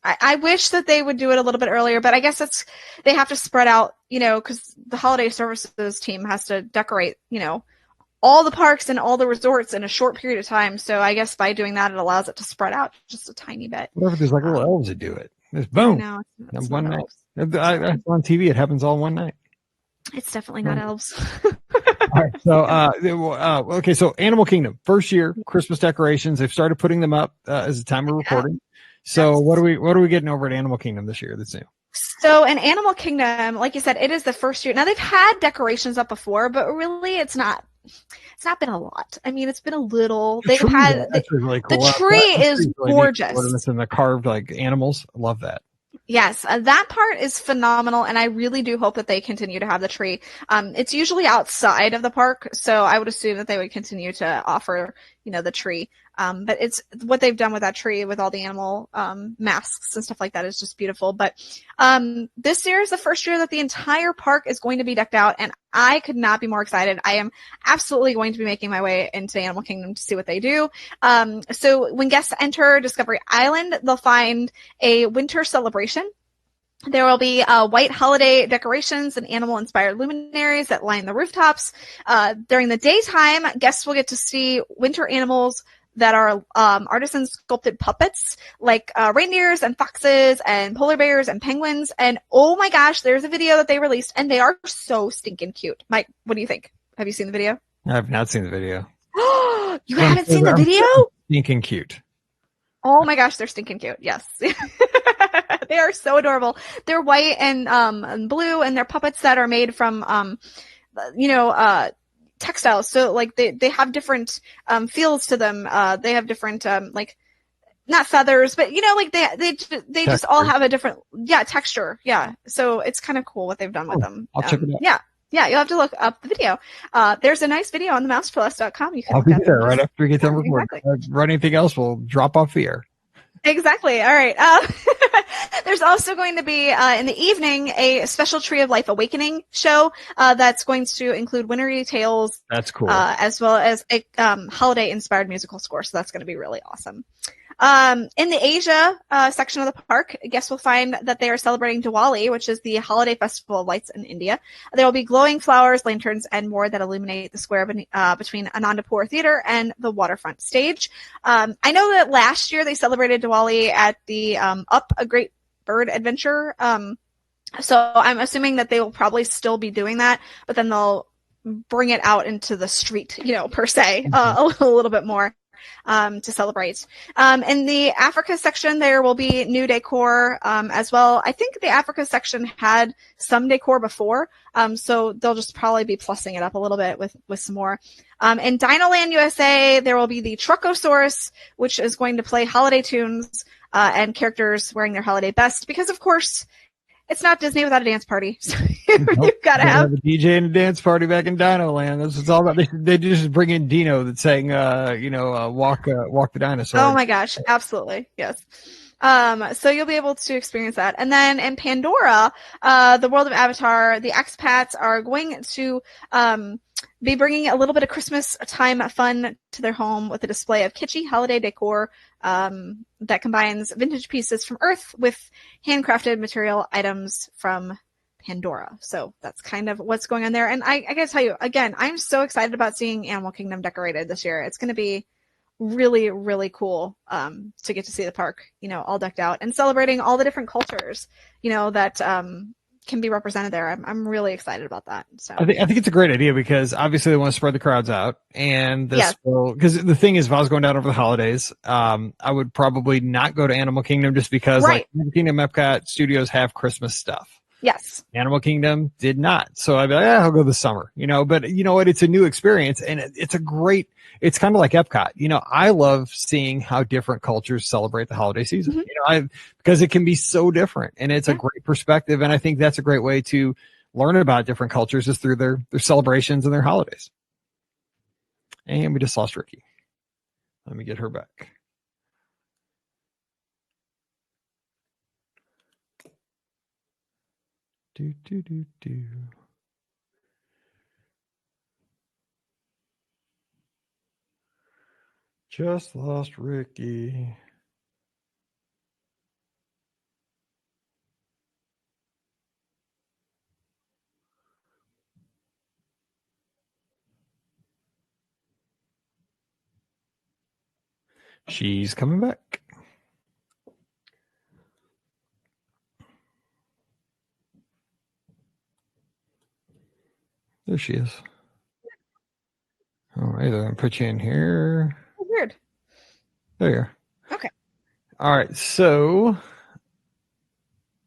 I wish that they would do it a little bit earlier, but I guess they have to spread out, because the holiday services team has to decorate, all the parks and all the resorts in a short period of time. So I guess by doing that, it allows it to spread out just a tiny bit. What if there's like little elves that do it? It's boom. No, it's one night. On TV, it happens all one night. It's definitely not elves. All right. So, okay. So Animal Kingdom, first year Christmas decorations. They've started putting them up as the time of recording. So what are we getting over at Animal Kingdom this year that's new? So in Animal Kingdom, like you said, it is the first year. Now they've had decorations up before, but really it's not been a lot. I mean, it's been a little. Really cool. The tree is really gorgeous. And the carved animals. I love that. Yes, that part is phenomenal, and I really do hope that they continue to have the tree. It's usually outside of the park, so I would assume that they would continue to offer, the tree. But it's what they've done with that tree with all the animal masks and stuff like that is just beautiful. But this year is the first year that the entire park is going to be decked out, and I could not be more excited. I am absolutely going to be making my way into Animal Kingdom to see what they do. So when guests enter Discovery Island, they'll find a winter celebration. There will be white holiday decorations and animal-inspired luminaries that line the rooftops. During the daytime, guests will get to see winter animals that are artisan sculpted puppets like reindeers and foxes and polar bears and penguins. And oh my gosh, there's a video that they released, and they are so stinking cute. Mike, what do you think? Have you seen the video? I have not seen the video. You haven't seen the video? Stinking cute. Oh my gosh, they're stinking cute. Yes. They are so adorable. They're white and blue, and they're puppets that are made from textiles. So they have different feels to them. They have different not feathers, but they just all have a different texture. Yeah. So it's kind of cool what they've done with them. I'll check it out. Yeah, you'll have to look up the video. There's a nice video on themouseplus.com. You can I'll be there right after we get done recording. Exactly. Run anything else, we'll drop off the air. Exactly. All right. There's also going to be in the evening a special Tree of Life Awakening show that's going to include wintry tales. That's cool. As well as a holiday-inspired musical score. So that's going to be really awesome. In the Asia section of the park, guests will find that they are celebrating Diwali, which is the holiday festival of lights in India. There will be glowing flowers, lanterns, and more that illuminate the square between Anandapur Theater and the waterfront stage. I know that last year they celebrated Diwali at the Up a Great Bird Adventure. So I'm assuming that they will probably still be doing that, but then they'll bring it out into the street, per se, a little bit more. To celebrate. In the Africa section, there will be new decor as well. I think the Africa section had some decor before, so they'll just probably be plussing it up a little bit with some more. In Dinoland USA, there will be the Truckosaurus, which is going to play holiday tunes and characters wearing their holiday best, because of course it's not Disney without a dance party. So you've got to have a DJ and a dance party back in Dino Land. That's what it's all about. They just bring in Dino that's saying, walk the dinosaur. Oh my gosh. Absolutely. Yes. So you'll be able to experience that. And then in Pandora, the world of Avatar, the expats are going to, be bringing a little bit of Christmas time fun to their home with a display of kitschy holiday decor that combines vintage pieces from Earth with handcrafted material items from Pandora. So that's kind of what's going on there. And I gotta tell you, again, I'm so excited about seeing Animal Kingdom decorated this year. It's going to be really, really cool to get to see the park, all decked out and celebrating all the different cultures, that can be represented there. I'm really excited about that. So I think it's a great idea because obviously they want to spread the crowds out, and this will, because the thing is, if I was going down over the holidays, I would probably not go to Animal Kingdom just because like Animal Kingdom Epcot Studios have Christmas stuff. Yes. Animal Kingdom did not. So I'd be like, I'll go this summer, but you know what? It's a new experience and it's kind of like Epcot. I love seeing how different cultures celebrate the holiday season, because it can be so different and it's a great perspective. And I think that's a great way to learn about different cultures is through their celebrations and their holidays. And we just lost Ricky. Let me get her back. Do. Just lost Ricky. She's coming back. There she is. All right, I'm going to put you in here. Oh, weird. There you are. Okay. All right, so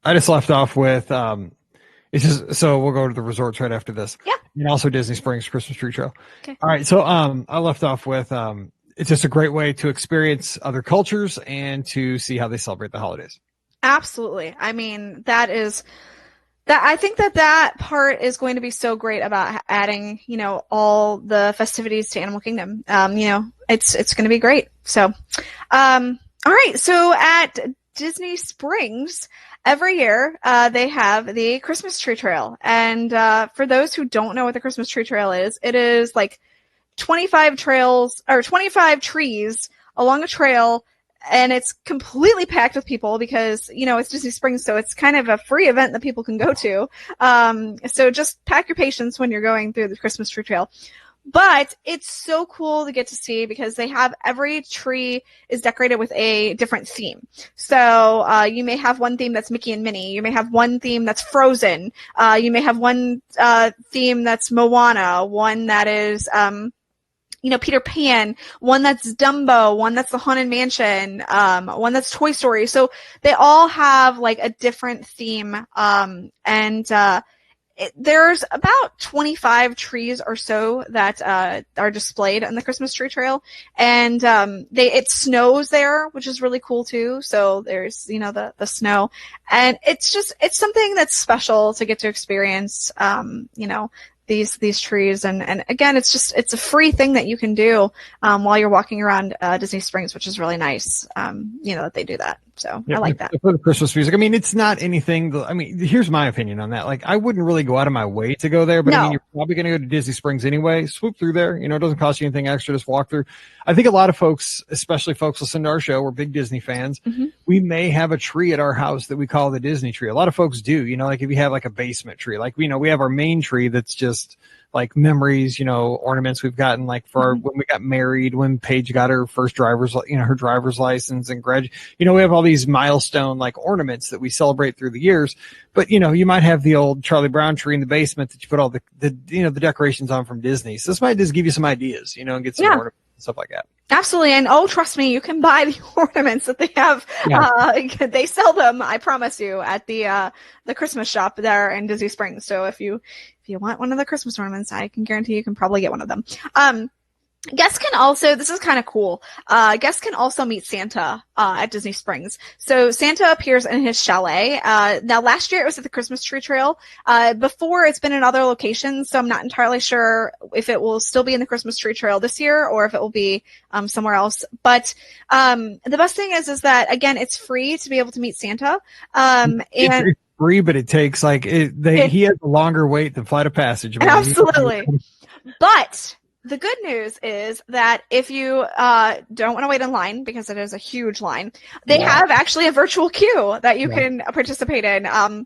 I just left off with so we'll go to the resorts right after this. Yeah. And also Disney Springs Christmas Tree Trail. Okay. All right, so I left off with it's just a great way to experience other cultures and to see how they celebrate the holidays. Absolutely. I mean, I think that part is going to be so great about adding, all the festivities to Animal Kingdom. It's going to be great. So, all right. So at Disney Springs, every year, they have the Christmas Tree Trail. And, for those who don't know what the Christmas Tree Trail is, it is like 25 trees along a trail. And it's completely packed with people because, it's Disney Springs, so it's kind of a free event that people can go to. So just pack your patience when you're going through the Christmas Tree Trail. But it's so cool to get to see because they have every tree is decorated with a different theme. So you may have one theme that's Mickey and Minnie. You may have one theme that's Frozen. You may have one theme that's Moana, one that is Peter Pan, one that's Dumbo, one that's the Haunted Mansion, one that's Toy Story. So they all have like a different theme. There's about 25 trees or so that are displayed on the Christmas Tree Trail. And it snows there, which is really cool too. So there's, the snow. And it's something that's special to get to experience, these trees. And again, it's a free thing that you can do while you're walking around Disney Springs, which is really nice, that they do that. So I like that. For the Christmas music, I mean, it's not anything. Here's my opinion on that. Like, I wouldn't really go out of my way to go there, but I mean, you're probably going to go to Disney Springs anyway. Swoop through there. It doesn't cost you anything extra. Just walk through. I think a lot of folks, especially folks listening to our show, we're big Disney fans. Mm-hmm. We may have a tree at our house that we call the Disney tree. A lot of folks do. Like if you have like a basement tree, like we have our main tree that's just like memories, ornaments we've gotten like for when we got married, when Paige got her first her driver's license and we have all these milestone like ornaments that we celebrate through the years. But, you might have the old Charlie Brown tree in the basement that you put all the decorations on from Disney. So this might just give you some ideas, and get some ornaments and stuff like that. Absolutely. And trust me, you can buy the ornaments that they have. Yeah. They sell them, I promise you, at the Christmas shop there in Disney Springs. So if you want one of the Christmas ornaments, I can guarantee you can probably get one of them. Guests can also, this is kind of cool, guests can also meet Santa at Disney Springs. So Santa appears in his chalet. Now last year it was at the Christmas Tree Trail. Before it's been in other locations, so I'm not entirely sure if it will still be in the Christmas Tree Trail this year or if it will be somewhere else. But the best thing is that, again, it's free to be able to meet Santa. And it's free, but it takes he has a longer wait than Flight of Passage. Absolutely. But the good news is that if you don't want to wait in line, because it is a huge line, they have actually a virtual queue that you can participate in.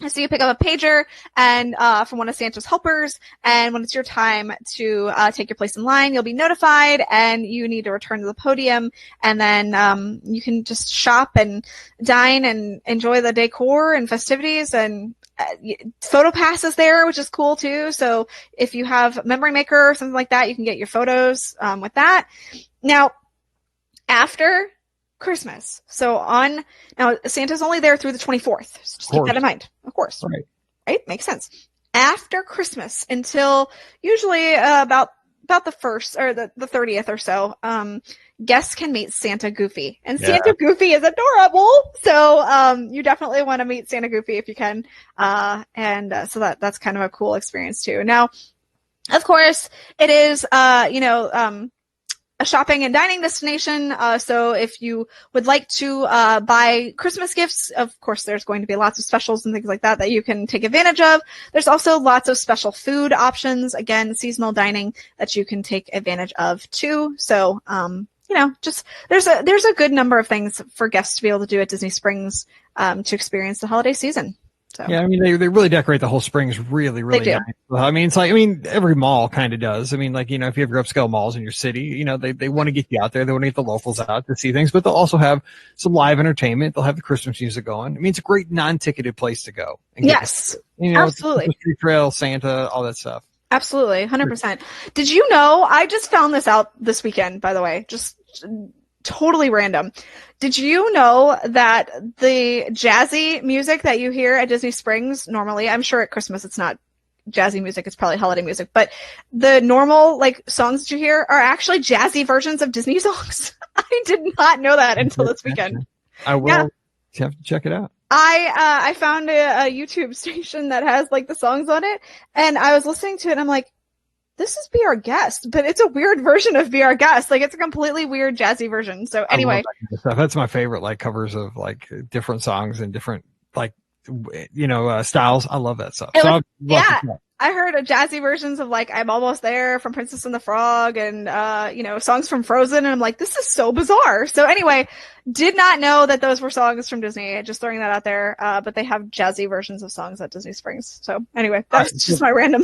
So you pick up a pager and from one of Santa's helpers, and when it's your time to take your place in line, you'll be notified, and you need to return to the podium, and then you can just shop and dine and enjoy the decor and festivities, and photo pass is there, which is cool too. So if you have Memory Maker or something like that, you can get your photos with that. Now, after Christmas, now Santa's only there through the 24th. So just keep that in mind, of course. Right? Makes sense. After Christmas until usually about the 1st or the 30th or so, guests can meet Santa Goofy. And Santa Goofy is adorable. So you definitely want to meet Santa Goofy if you can. So that's kind of a cool experience too. Now, of course, it is a shopping and dining destination. So if you would like to buy Christmas gifts, of course, there's going to be lots of specials and things like that you can take advantage of. There's also lots of special food options, again, seasonal dining that you can take advantage of too. So, just there's a good number of things for guests to be able to do at Disney Springs to experience the holiday season. So. Yeah, I mean, they really decorate the whole Springs really, really nice. I mean, every mall kind of does. I mean, if you have your upscale malls in your city, they want to get you out there. They want to get the locals out to see things, but they'll also have some live entertainment. They'll have the Christmas music going. I mean, it's a great non-ticketed place to go. Yes, absolutely. Christmas Tree Trail, Santa, all that stuff. Absolutely, 100%. Did you know, I just found this out this weekend, by the way, just totally random. Did you know that the jazzy music that you hear at Disney Springs normally, I'm sure at Christmas it's not jazzy music, it's probably holiday music, but the normal songs that you hear are actually jazzy versions of Disney songs? I did not know that until this weekend. I will have to check it out. I found a YouTube station that has the songs on it, and I was listening to it and I'm like, this is Be Our Guest, but it's a weird version of Be Our Guest. It's a completely weird jazzy version. So anyway, that's my favorite, covers of different songs and different styles. I love that stuff. I heard jazzy versions of I'm Almost There from Princess and the Frog, and songs from Frozen, and I'm like, this is so bizarre. So anyway, did not know that those were songs from Disney. Just throwing that out there. But they have jazzy versions of songs at Disney Springs. So anyway, that's just my random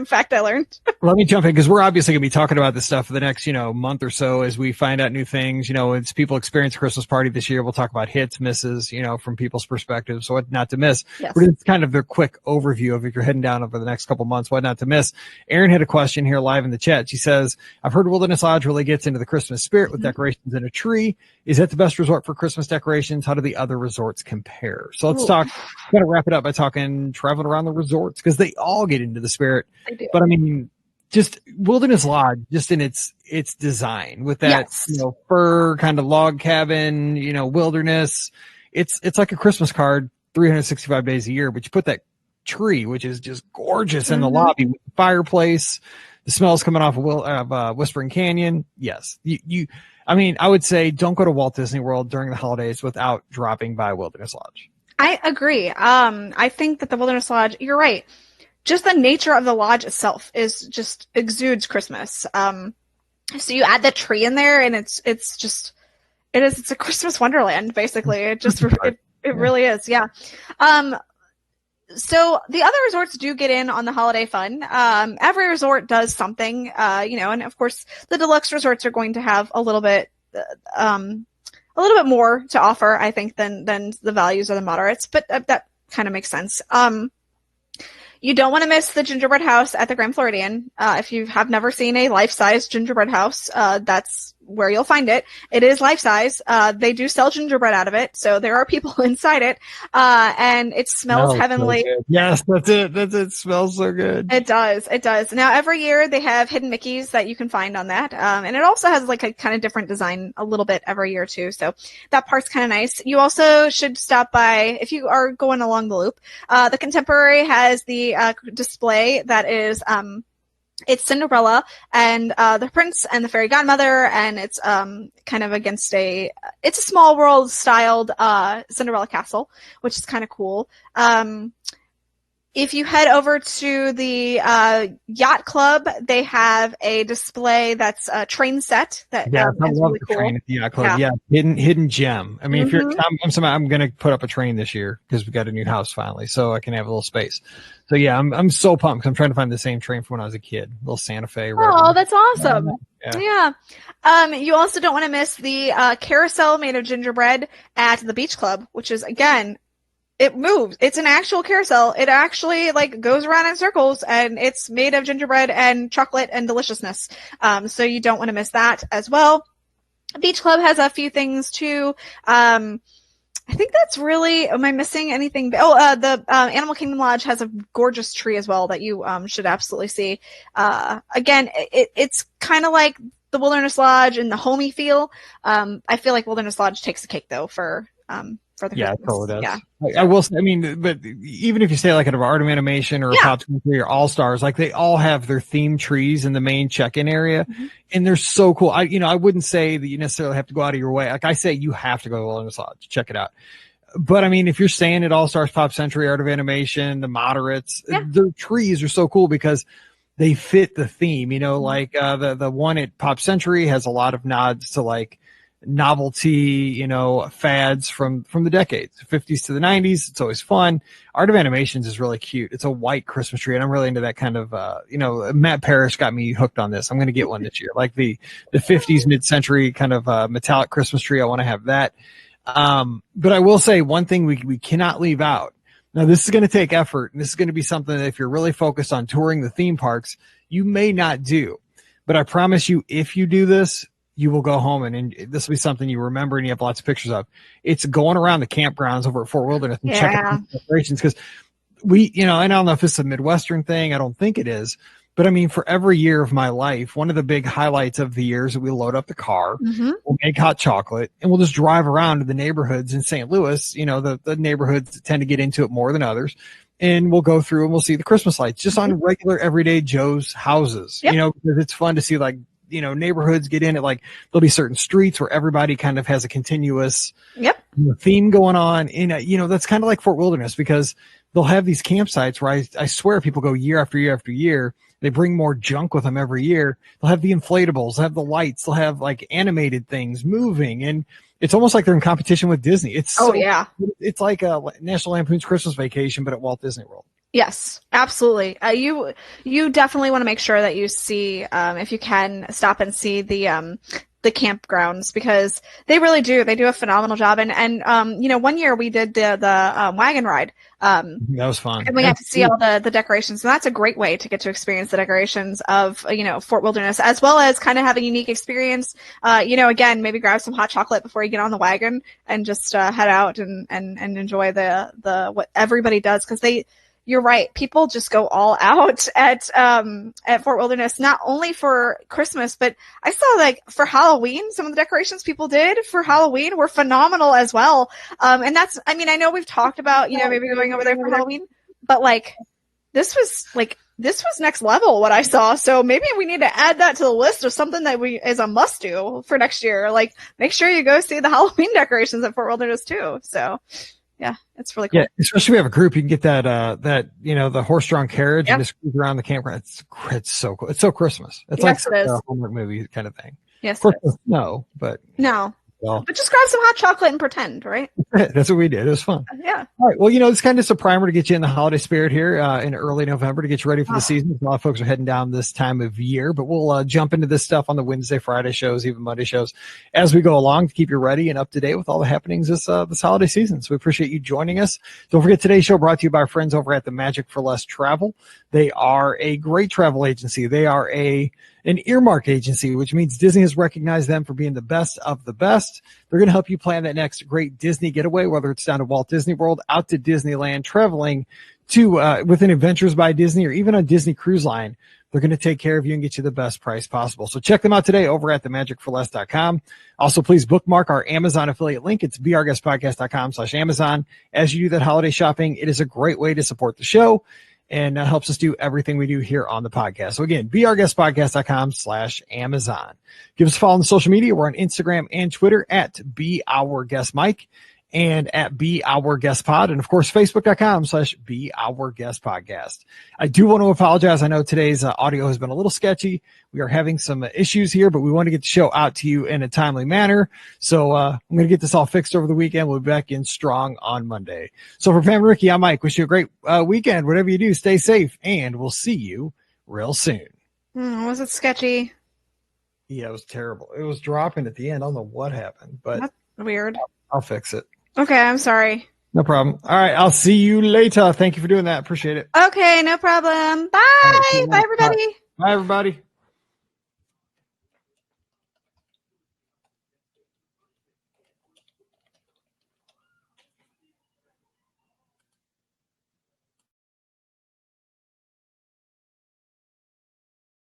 fact I learned. Let me jump in, because we're obviously going to be talking about this stuff for the next, month or so as we find out new things. As people experience a Christmas party this year, we'll talk about hits, misses, from people's perspectives, so what not to miss. Yes. But it's kind of the quick overview of if you're heading down over the next couple months, what not to miss. Erin had a question here live in the chat. She says, I've heard Wilderness Lodge really gets into the Christmas spirit with decorations and a tree. Is that the best resort for Christmas decorations? How do the other resorts compare? So let's kind of wrap it up by talking traveling around the resorts, because they all get into the spirit. But I mean, just Wilderness Lodge, just in its design with that, fur kind of log cabin, wilderness. It's like a Christmas card 365 days a year, but you put that tree, which is just gorgeous, in the lobby with the fireplace, the smells coming off of Whispering Canyon. Yes. I would say don't go to Walt Disney World during the holidays without dropping by Wilderness Lodge. I agree. I think that the Wilderness Lodge, you're right. Just the nature of the lodge itself is just exudes Christmas. So you add the tree in there, and it's a Christmas wonderland, basically. It just, it really is. Yeah. So the other resorts do get in on the holiday fun. Every resort does something, and of course the deluxe resorts are going to have a little bit more to offer, I think, than the values or the moderates, but that kind of makes sense. You don't want to miss the gingerbread house at the Grand Floridian. If you have never seen a life-size gingerbread house, that's where you'll find it. It is life size. They do sell gingerbread out of it, so there are people inside it. And it smells heavenly. So yes, that's it. It smells so good. It does. Now every year they have hidden Mickeys that you can find on that. And it also has like a kind of different design a little bit every year too. So that part's kind of nice. You also should stop by if you are going along the loop. The Contemporary has the display that is it's Cinderella and the Prince and the Fairy Godmother, and it's kind of against it's a small world styled Cinderella castle, which is kind of cool. If you head over to the Yacht Club, they have a display that's a train set that I love really the cool. train at the Yacht Club. Yeah, hidden gem. I mean, if you're, I'm going to put up a train this year because we got a new house finally, so I can have a little space. So yeah, I'm so pumped. I'm trying to find the same train from when I was a kid, little Santa Fe. Oh, that's awesome. Yeah. You also don't want to miss the carousel made of gingerbread at the Beach Club, which is again. It moves. It's an actual carousel. It actually like goes around in circles, and it's made of gingerbread and chocolate and deliciousness. So you don't want to miss that as well. Beach Club has a few things too. I think that's really, am I missing anything? The Animal Kingdom Lodge has a gorgeous tree as well that you should absolutely see. Again, it's kind of like the Wilderness Lodge and the homey feel. I feel like Wilderness Lodge takes the cake though for the yeah, it totally does. Yeah. I will say, I mean, but even if you say like at an Art of Animation or a Pop Country or All Stars, like they all have their themed trees in the main check-in area, and they're so cool. I wouldn't say that you necessarily have to go out of your way. Like I say, you have to go to Wilderness Lodge, check it out. But I mean, if you're staying at All Stars, Pop Century, Art of Animation, the Moderates, their trees are so cool because they fit the theme. Like the one at Pop Century has a lot of nods to like novelty, fads from the decades, 50s to the 90s. It's always fun. Art of Animations is really cute. It's a white Christmas tree, and I'm really into that kind of, Matt Parrish got me hooked on this. I'm going to get one this year, like the 50s mid-century kind of metallic Christmas tree. I want to have that. But I will say one thing we cannot leave out. Now, this is going to take effort, and this is going to be something that if you're really focused on touring the theme parks, you may not do. But I promise you, if you do this, you will go home and this will be something you remember and you have lots of pictures of. It's going around the campgrounds over at Fort Wilderness and checking out the decorations, because I don't know if it's a Midwestern thing. I don't think it is. But I mean, for every year of my life, one of the big highlights of the year is that we load up the car, we'll make hot chocolate, and we'll just drive around to the neighborhoods in St. Louis, the neighborhoods that tend to get into it more than others. And we'll go through and we'll see the Christmas lights just on regular everyday Joe's houses, because it's fun to see like, neighborhoods get in it. Like there'll be certain streets where everybody kind of has a continuous theme going on. And, that's kind of like Fort Wilderness, because they'll have these campsites where I swear people go year after year after year. They bring more junk with them every year. They'll have the inflatables, they'll have the lights, they'll have like animated things moving. And it's almost like they're in competition with Disney. It's it's like a National Lampoon's Christmas Vacation, but at Walt Disney World. Yes, absolutely. You definitely want to make sure that you see, if you can, stop and see the campgrounds, because they really do. They do a phenomenal job. And 1 year we did the wagon ride. That was fun. And we got to see all the decorations. And that's a great way to get to experience the decorations of, Fort Wilderness, as well as kind of have a unique experience. Again, maybe grab some hot chocolate before you get on the wagon and just head out and enjoy the what everybody does, because you're right. People just go all out at Fort Wilderness, not only for Christmas, but I saw like for Halloween, some of the decorations people did for Halloween were phenomenal as well. And I know we've talked about, maybe going over there for Halloween, but like, this was next level what I saw. So maybe we need to add that to the list of something that is a must do for next year. Like make sure you go see the Halloween decorations at Fort Wilderness too. So yeah, it's really cool. Yeah, especially if we have a group, you can get the horse-drawn carriage and just cruise around the campground. It's so cool. It's so Christmas. It's like a Hallmark movie kind of thing. Yes, of course, no. But just grab some hot chocolate and pretend, right? That's what we did. It was fun. Yeah. All right. Well, it's kind of just a primer to get you in the holiday spirit here in early November to get you ready for the season. A lot of folks are heading down this time of year, but we'll jump into this stuff on the Wednesday, Friday shows, even Monday shows as we go along to keep you ready and up to date with all the happenings this holiday season. So we appreciate you joining us. Don't forget, today's show brought to you by our friends over at the Magic for Less Travel. They are a great travel agency. They are a an earmark agency, which means Disney has recognized them for being the best of the best. They're going to help you plan that next great Disney getaway, whether it's down to Walt Disney World, out to Disneyland, traveling to within Adventures by Disney, or even on Disney Cruise Line. They're going to take care of you and get you the best price possible. So check them out today over at themagicforless.com. Also, please bookmark our Amazon affiliate link. It's beourguestpodcast.com/Amazon. As you do that holiday shopping, it is a great way to support the show and helps us do everything we do here on the podcast. So again, beourguestpodcast.com/Amazon. Give us a follow on social media. We're on Instagram and Twitter at BeOurGuestMike and at BeOurGuestPod, and of course, Facebook.com/BeOurGuestPodcast. I do want to apologize. I know today's audio has been a little sketchy. We are having some issues here, but we want to get the show out to you in a timely manner. So I'm going to get this all fixed over the weekend. We'll be back in strong on Monday. So for Pam and Ricky, I'm Mike. Wish you a great weekend. Whatever you do, stay safe, and we'll see you real soon. Was it sketchy? Yeah, it was terrible. It was dropping at the end. I don't know what happened, but that's weird. I'll fix it. Okay, I'm sorry. No problem. All right, I'll see you later. Thank you for doing that. Appreciate it. Okay, no problem. Bye. Right, Bye, everybody. Bye, everybody.